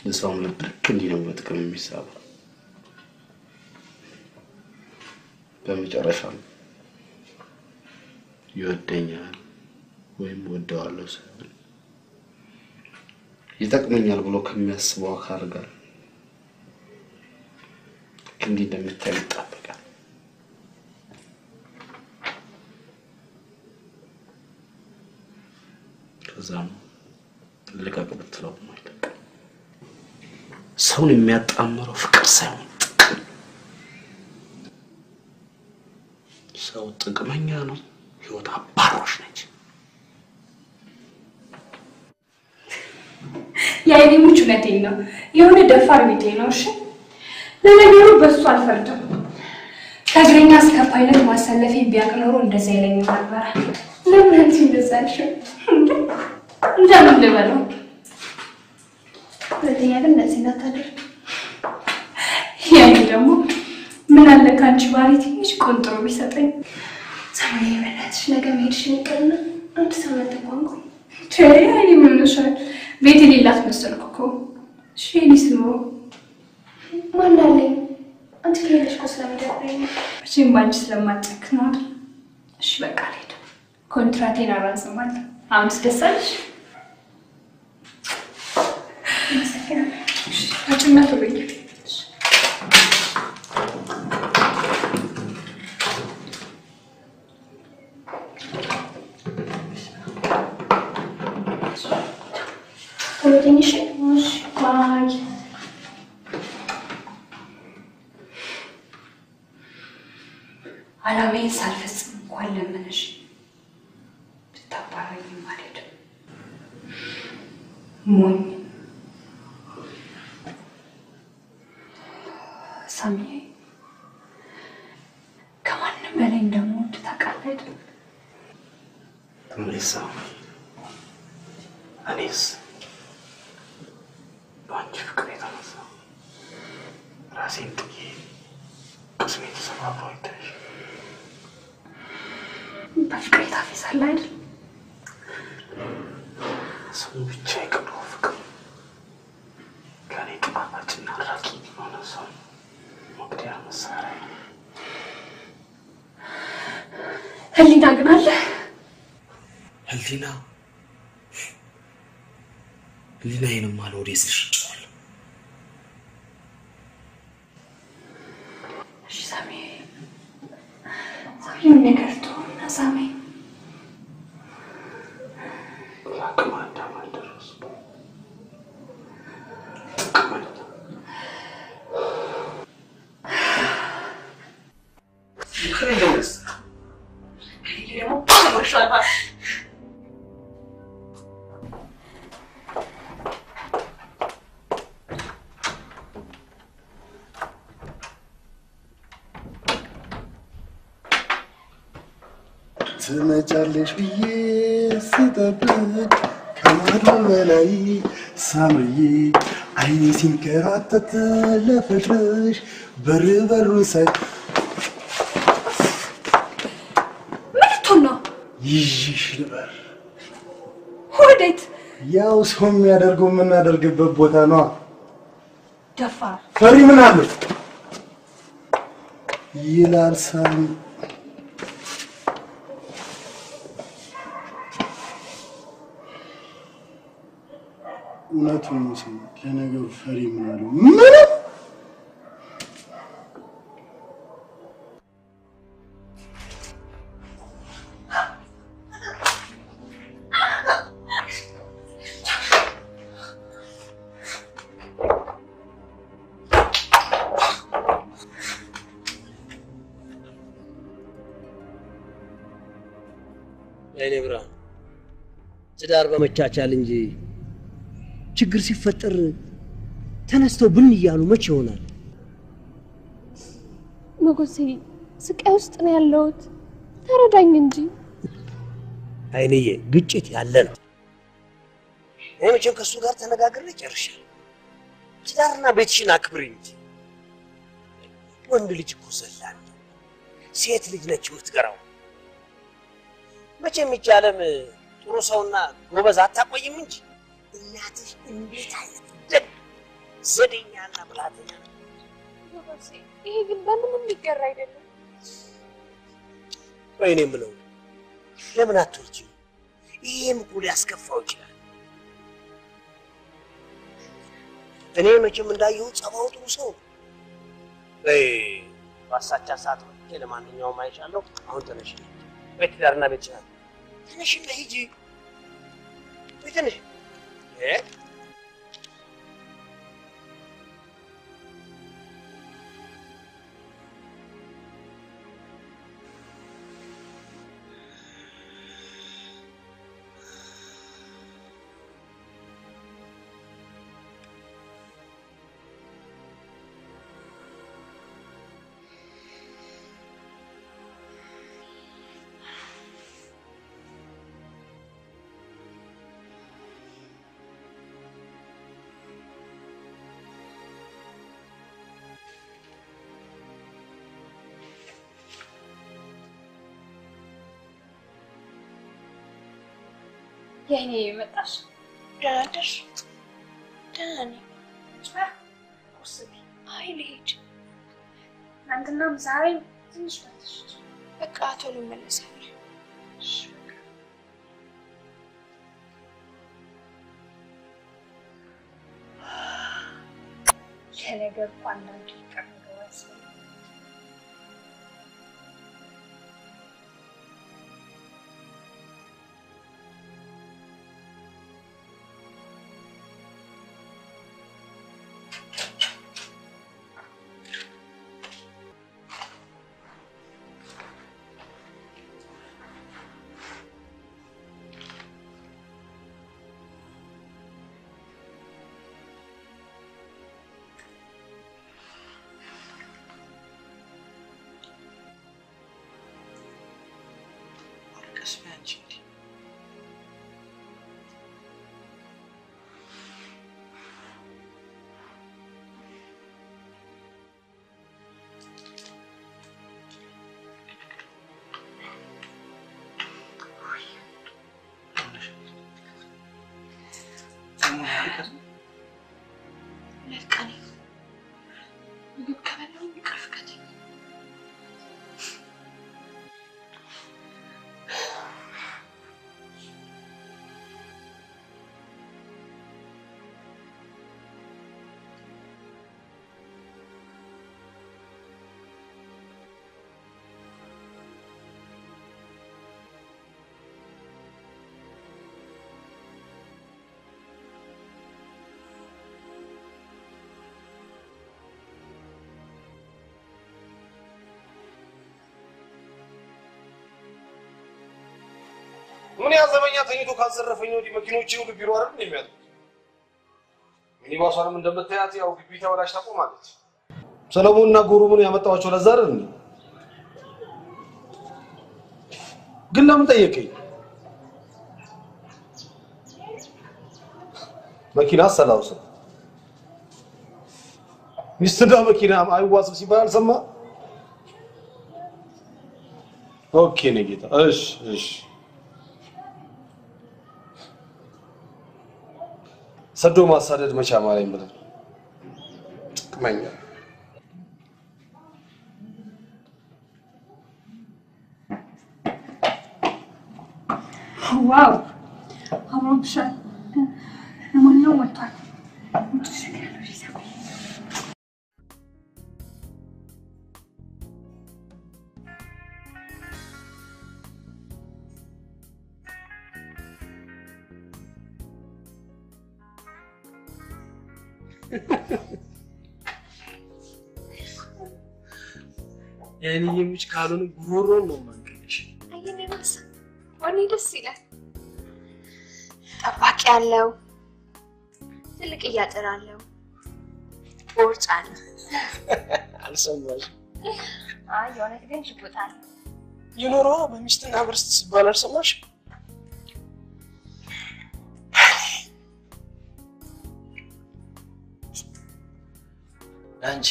የሰውም ልብ ልክ እንዲህ ነው በጥቅም የሚሳበው። በመጨረሻም ይወደኛል ወይም ወደዋለሁ ሳይሆን ይጠቅመኛል ብሎ ከሚያስበው አካል ጋር እንዲህ እንደምታይ ይጣበቃል። ከዛ ነው ልቀቅ ብትለው ማይለቅ። ሰውን የሚያጣምረው ፍቅር ሳይሆን ጥቅም። ሰው ጥቅመኛ ነው፣ ህይወት አባሮሽ ነች። የአይኔሙች እውነቴን ነው። የሆነ ደፋር ቤቴ ነው። እሺ ለነገሩ በሱ አልፈርድም። ከእግረኛ እስከ ፓይለት ማሰለፌን ቢያውቅ ኖሮ እንደዛ ይለኝ ነበር። ለምን አንቺ እንደዛ አልሽው? እንደምን ልበለው? ሁለተኛ ግን እንደዚህ እንዳታደርግ። ያኔ ደግሞ ምን አለ ከአንቺ ባህሪ ትንሽ ቆንጥሮ ቢሰጠኝ። ሰማይ በእናትሽ ነገ መሄድሽን ይቅርና አንድ ሳምንት እንኳን ቆይ። ያኔ ምን ሆነሻል? ቤት የሌላት መሰልኩ እኮ። እሺ እኔስ ኑሮ ማን አለኝ? አንቺ ከሄደሽ እኮ ስለሚደብረኝ ነው። መቼም ባንቺ ስለማጨክ ነው አይደል? እሺ በቃ ልሄድ። ኮንትራቴን አራዝማለሁ። አሁንስ ደስ አለሽ? አጭነት ወይኔ ወደኝሽ ባይ አላማዬን ሳልፈጽም እንኳን ለምንሽ ብታባራኝ ማለት ሞኝ ሳሚዬ ከማንም በላይ እንደምወድ ታውቃለህ አይደል? እኔስ በአንቺ ፍቅር የተነሳ ራሴን ጥዬ ቅስሜ ተሰባብሮ አይተሽ በፍቅር ታፈሳለህ አይደል? ስሙ ብቻ የቀረው ፍቅር ከእኔ ጥፋታችንና ራቂ የሆነ ሰው መግደያ መሳሪያ ህሊና ግን አለ። ህሊናዬንማ ለወዴት ልሽጬዋለሁ? እሺ ሳሚ ምን ነገር ትሆንና ሳሚ ለአቅመ አዳም አልደረስኩም። ትመጫለሽ ብዬ ስጠብቅ ከማዶ በላይ ሳምዬ አይኔ ሲንከራተት ለፍቅርሽ በር በሩን ሳይ ምን ልትሆን ነው? ይዤሽ ልበር። ወዴት? ያው ሰው የሚያደርገው የምናደርግበት ቦታ ነው። ደፋር ፈሪ ምን አለው ይላል ሳሚ። እውነቱን ነው ሳሚ። ለነገሩ ፈሪ ምን አለው? ምንም አይኔ ብርሃን ትዳር በመቻቻል እንጂ ችግር ሲፈጠር ተነስተው ብን እያሉ መቼ ይሆናል? ሞገሴ ስቃይ ውስጥ ነው ያለሁት። ተረዳኝ እንጂ። አይንዬ ግጭት ያለ ነው። እኔ መቼም ከሱ ጋር ተነጋግሬ ጨርሻለሁ። ትዳርና ቤትሽን አክብሪ እንጂ። ወንድ ልጅ እኮ ዘላን ነው። ሴት ልጅ ነች የምትገራው። መቼም ይህች ዓለም ጥሩ ሰውና ጎበዝ አታቆይም እንጂ እናትሽ እንዴት አይነት ደግ ዘዴኛና ብልሃተኛ ነው። ይሄ ግን በምንም የሚገራ አይደለም። ወይኔ የምለው ለምን አትወልጂም? ይሄም እኮ ሊያስከፋው ይችላል። እኔ መቼም እንዳየሁ ጸባው ጥሩ ሰው ነው። ባሳቻ ሰዓት ወጥቼ ለማንኛውም አይሻለሁ። አሁን ተነሽ፣ በትዳርና ቤት ይችላል። ተነሽና ሂጂ። ተነሽ። የኔ መጣሽ? ደህና ነሽ? ደህና ነኝ። ቁርስ ብይ። አይ ልሂድ። ትናንትናም ዛሬም ትንሽ መጥሽ። በቃ ቶሎ እመለሳለሁ። ለነገር እኮ አንዳንድ ይቀር ነገር ያስፈልጋል። ምን ያዘበኛ ተኝቶ ካዘረፈኝ ወዲህ መኪኖቼ ሁሉ ቢሮ አይደል የሚያጡት? ሚኒባሷንም እንደምታያት ያው ግቢ ተወላሽ ታቆማለች። ሰለሞንና ጉሩሙን ያመጣዋቸው ለዛ አይደል እንዴ? ግን ለምን ጠየቀኝ? መኪና ሰላውሰ ሚስትና መኪና አይዋስብ ሲባል አልሰማ? ኦኬ ነጌታ። እሺ ሰዶ ማሳደድ መቻ ማለኝ ብለ ጥቅመኛ ዋው አሞምሻ ለማንኛው ወጣት ያኔ የሚች ካልሆነ ጉሮሮን ነው ማንቀልሽ። አየኔ ማሳ ወኔ ደስ ይላል። ጠባቂ ያለው ትልቅ እያጠራለው ቦርጫ ነው። አልሰማሽ? አይ የሆነ ግን ሽጉጣል ይኖረዋ በሚስትና በርስት ሲባል አልሰማሽ? አንቺ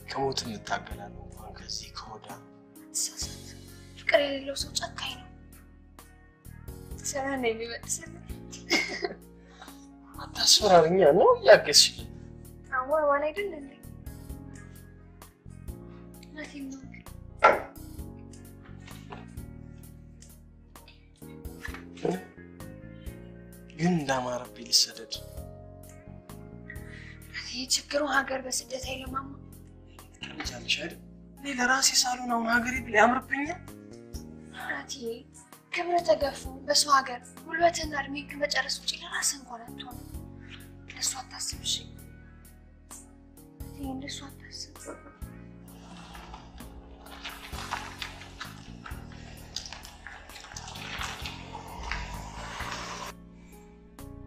ከሞት እንታገላለን እንኳን ከዚህ ከወዳ ተሳሳት። ፍቅር የሌለው ሰው ጨካኝ ነው። ሰራ ነው የሚበጥሰን። አታስፈራሪኛ ነው ያገስሽ። አዋ ዋላ አይደል እንዴ? ናቲም ነው ግን እንዳማረብኝ ልሰደድ። ችግሩ ሀገር በስደት አይለማማ። ልጃለሽ አይደል? እኔ ለራሴ ሳልሆን አሁን ሀገሬ ብል ያምርብኛል። ናቲ ክብረ ተገፉ በሰው ሀገር ጉልበትና እድሜ ከመጨረስ ውጭ ለራስህ እንኳን አትሆንም። ለእሱ አታስብ እሺ? ለእሱ አታስብ።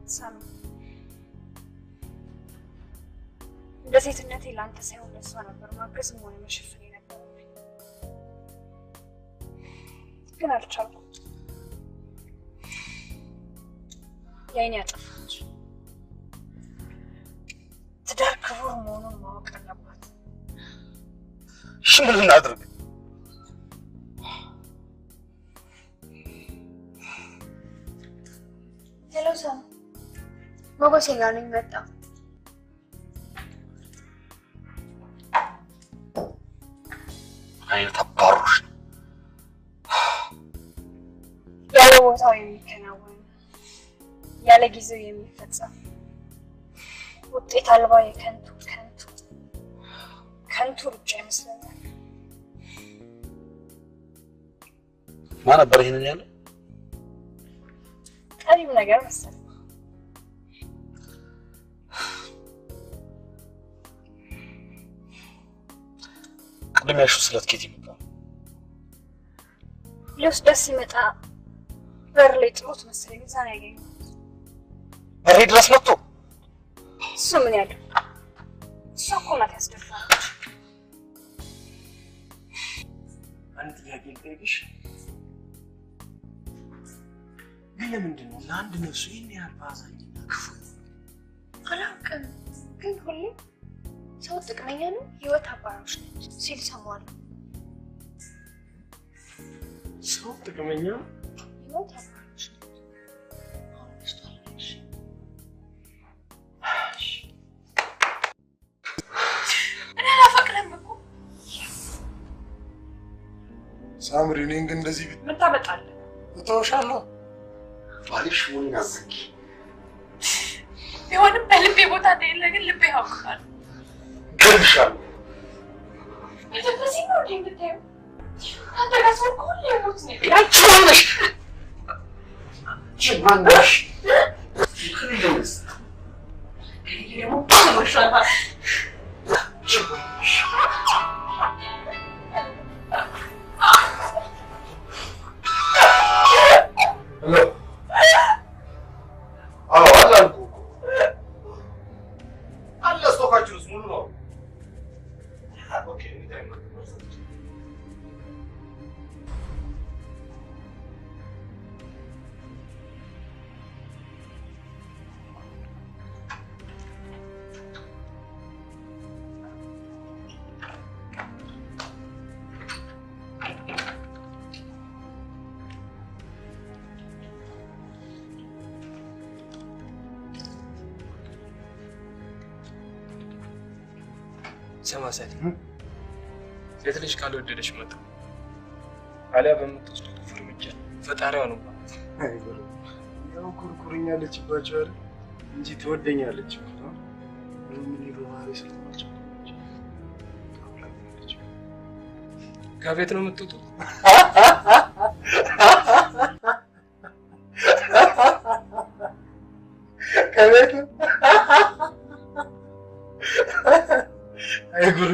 ሰላም በሴትነቴ ለአንተ ሳይሆን ለእሷ ነበር ማገዝም ሆነ መሸፈን የነበረብኝ፣ ግን አልቻልኩም። የአይኔ ያጠፋች ትዳር ክቡር መሆኑን ማወቅ አለባት። እሺ ምን እናድርግ? ሄሎ ሰላም፣ ሞገሴ ጋር ነኝ መጣሁ። አይነት አባሮሽ ያለ ቦታው የሚከናወን ያለ ጊዜው የሚፈጸም ውጤት አልባ የከንቱ ሩጫ ይመስለኛል። ማን ነበር ይሄንን ያለው? ጠቢብ ነገር መሰለኝ። ቅድም ያልሽው ስለት ኬት ይመጣል? ሊወስደው ሲመጣ በር ላይ ጥሎት መሰለኝ እዛ ነው ያገኘሁት። በሬ ድረስ መጥቶ እሱ ምን ያለው? እሷ እኮ ናት ያስደፋች። አንድ ጥያቄ ልጠይቅሽ። ግን ለምንድን ነው ለአንድ ነፍሱ ይህን ያህል ባዛኝና ክፉ? አላውቅም፣ ግን ሁሌ ሰው ጥቅመኛ ነው፣ ህይወት አባራሽ ነች ሲል ሰማዋለሁ። ሰው ጥቅመኛ ህይወት አባራሽ ነች። አሁን ስቷልሽ እኔ አላፈቅርም እኮ ሳምሪ። እኔን ግን እንደዚህ ምን ታመጣለህ? እተውሻለሁ። ባልሽ ምን ያዘኝ ቢሆንም በልቤ ቦታ እንደሌለ ግን ልቤ ያውቃል። ገልሻለሁ። እንደዚህ ነው እንዴ የምታየው? አንተ ጋር ሰው እኮ ሁሌ ሞት ነው። ያቺ ማነሽ? ያቺ ማነሽ? ክልልስ ደግሞ ተመሽራታ ሰማሰት ሴት ልጅ ካልወደደች መጣ አሊያ በምትወስደው እርምጃ ፈጣሪዋ ነው ማለት አይበል። ያው ኩርኩርኛለችባቸው አይደል እንጂ ትወደኛለች። ምን ይባባሪ ስለማቸው ከቤት ነው የምትወጡት? ከቤት አይጉር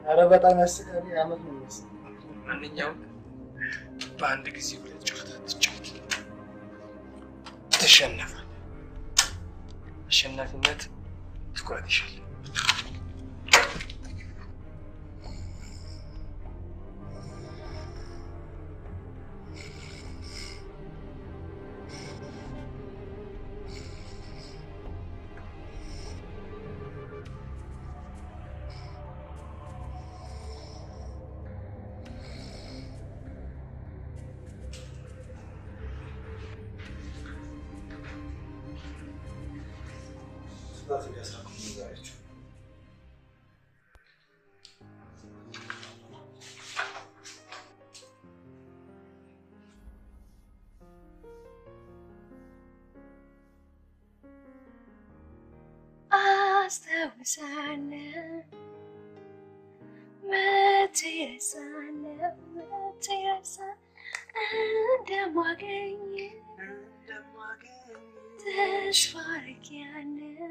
ኧረ በጣም ያስቃል። አመት ነው የሚያስቅ። ማንኛውም በአንድ ጊዜ ሁለት ጨዋታ ትጫወት ትሸነፋለህ። አሸናፊነት ትኩረት ይሻል። በፍጥነት እንዲያስረክቡ ንገራቸው። አስታውሳለሁ መቼ እረሳለሁ እንደማገኝ ተስፋ አድርጌያለሁ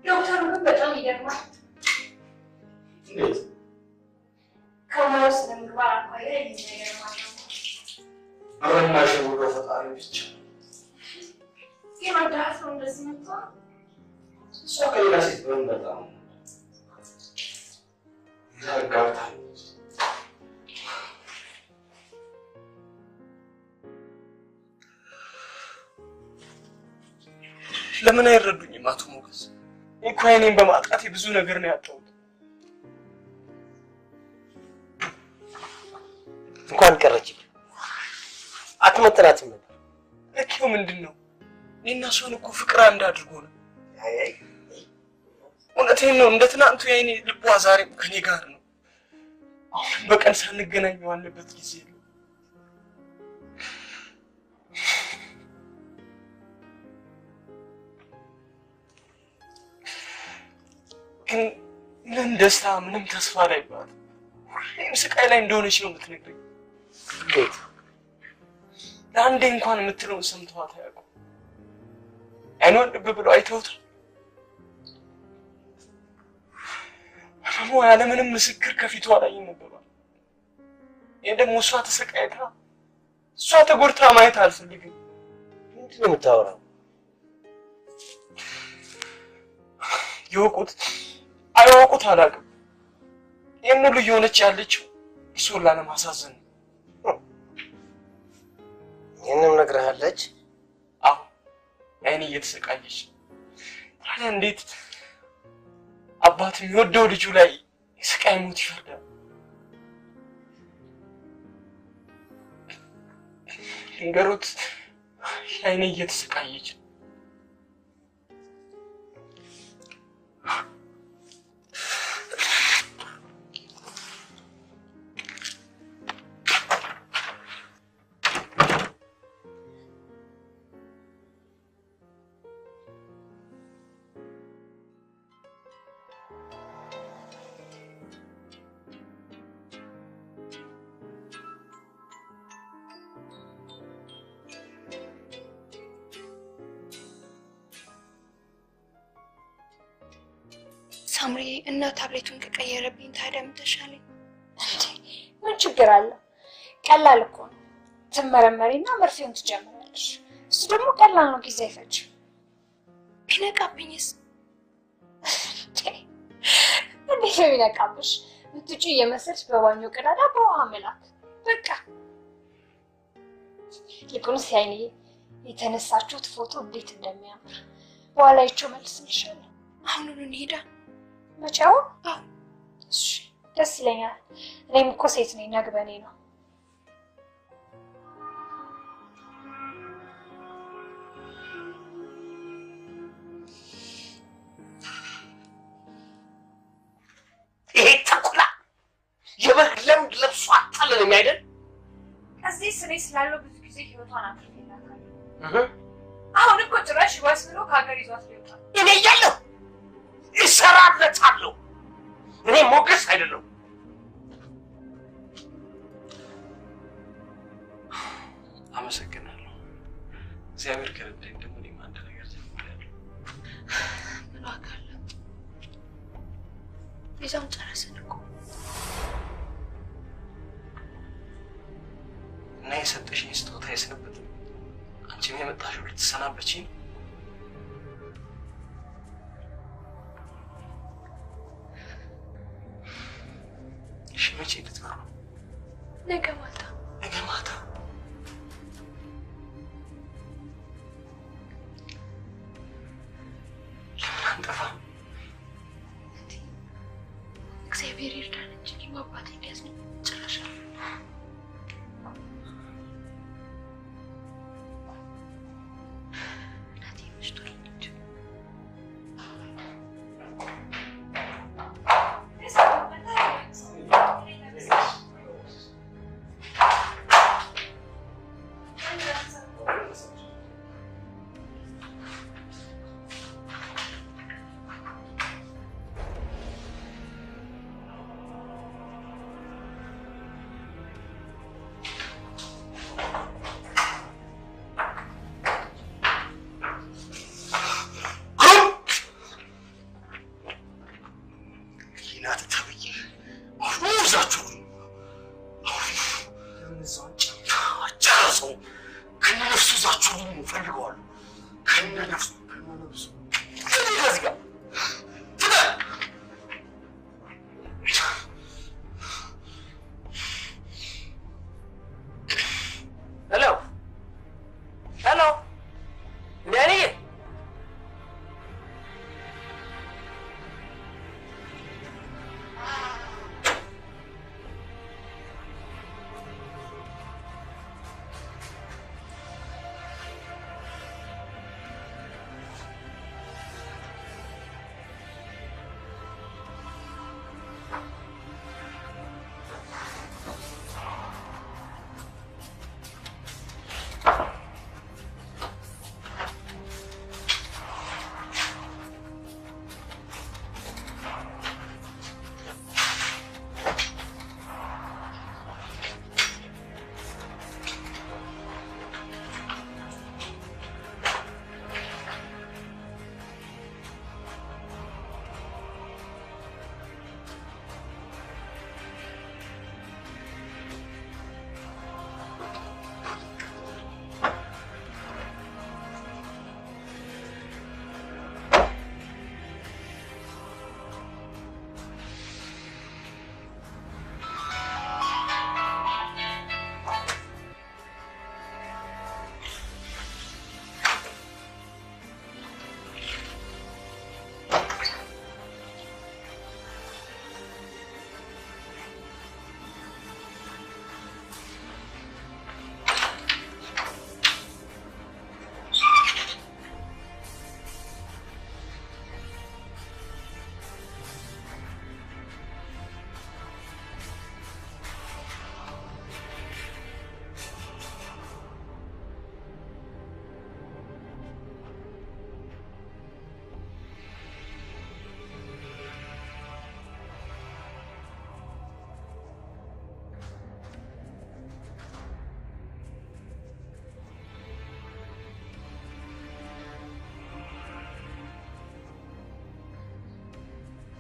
ዶክተሩ ግን በጣም ይገርማል። እንዴት? ከማውስ ለምግባር አኳያ ይገርማል። አረማሽ ወደ ፈጣሪ ብቻ የመዳፍ ነው እንደዚህ መጣ። እሷ ከሌላ ሴት በምን በጣም ያጋብታል። ለምን አይረዱኝም አቶ ሞገስ? እኮ እኔን በማጣቴ ብዙ ነገር ነው ያጣሁት። እንኳን ቀረችኝ። አትመጥናትም ነበር። ለኪው ምንድነው? እኔና እሷን እኮ ፍቅር አንድ አድርጎ ነው። እውነቴን ነው። እንደ ትናንቱ የኔ ልቧ ዛሬም ከኔ ጋር ነው። አሁን በቀን ሳንገናኝ ዋለበት ጊዜ ነው። ግን ምንም ደስታ ምንም ተስፋ ላይ ባል ሁሌም ስቃይ ላይ እንደሆነች ነው የምትነግረኝ። እንዴት? ለአንዴ እንኳን የምትለውን ሰምተዋት አያውቁም። አይኗን ልብ ብለው አይተውታል። ህመሟ ያለምንም ምስክር ከፊቷ ላይ ይነበባል። ይህ ደግሞ እሷ ተሰቃይታ እሷ ተጎድታ ማየት አልፈልግም። ምንድን ነው የምታወራው? ይወቁት አይወቁት አላውቅም። ይህን ሁሉ እየሆነች ያለችው እሱን ላለማሳዘን ነው። ይህንም ነግረሃለች? አዎ፣ አይኔ እየተሰቃየች። ታዲያ እንዴት አባት የሚወደው ልጁ ላይ ስቃይ ሞት ይፈርዳል? ንገሩት፣ አይኔ እየተሰቃየች። ሳምሪ እና ታብሌቱን ከቀየረብኝ ታዲያ ምን ተሻለኝ? ምን ችግር አለው? ቀላል እኮ ነው። ትመረመሪና መርፌውን ትጀምራለሽ። እሱ ደግሞ ቀላል ነው፣ ጊዜ አይፈጅም። ቢነቃብኝስ? እንዴት ነው የሚነቃብሽ? ምትጩ እየመሰልሽ በባኞ ቀዳዳ በውሃ መላክ በቃ። ይልቁንስ ያይኔ የተነሳችሁት ፎቶ እንዴት እንደሚያምር በኋላ ይቼው መልስልሻለሁ። አሁኑኑ እንሂዳ። መቼው? አዎ፣ እሺ፣ ደስ ይለኛል። እኔም እኮ ሴት ነኝ፣ ነግበኔ ነው። ይሄ ተኩላ የበግ ለምድ ለብሶ አታለለኝ አይደል? እዚህ ስሬ ስላለው ብዙ ጊዜ ህይወቷን አትርፌላታል። አሁን እኮ ጭራሽ ይባስ ብሎ ከሀገር ይዟት ሊወጣ እኔ እያለሁ እሰራለታለሁ። እኔ ሞገስ አይደለሁ። አመሰግናለሁ። እግዚአብሔር ከረዳኝ ደግሞ እኔም አንድ ነገር ጀምሬያለሁ። ምን ዋጋ አለው? ቪዛውን ጨረስን እኮ። እና የሰጠሽኝ ስጦታ አይሰነብትም። አንቺም የመጣሽው ልትሰናበችኝ ነው። እሺ፣ መቼ ልትመጣ ነው? ነገ ማታ። ነገ ማታ? ለምን አንጠፋም? እግዚአብሔር ይርዳን እንጂ አባቴ ሊያዝን ጭራሽ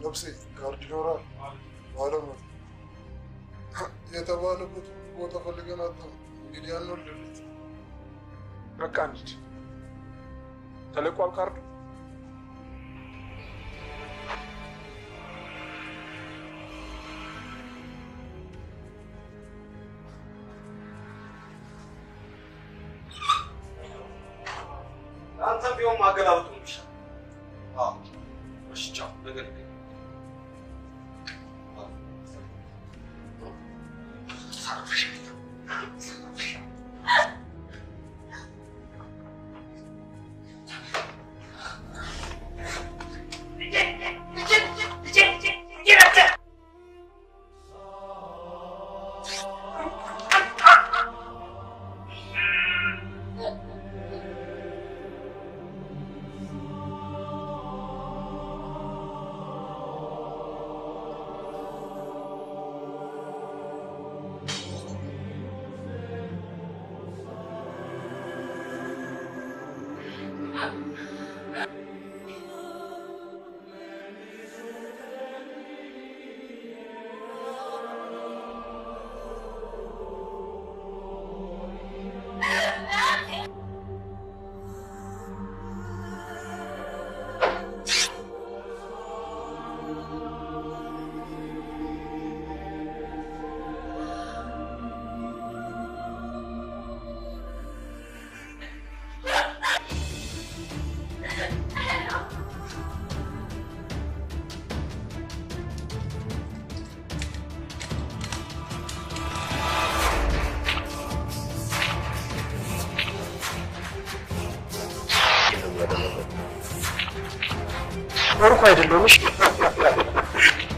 ነፍሴ ጋርድ ይኖራል ማለት ነው የተባለበት ቦታ ፈልገን አጣን። እንግዲህ አንወልድለት በቃ እንሂድ። ተለቋል ካርዱ። አንተ ቢሆን ማገላበጡ ይሻል። አዎ እሺ፣ ቻው። ነገር ግን ወርቁ አይደለም። እሺ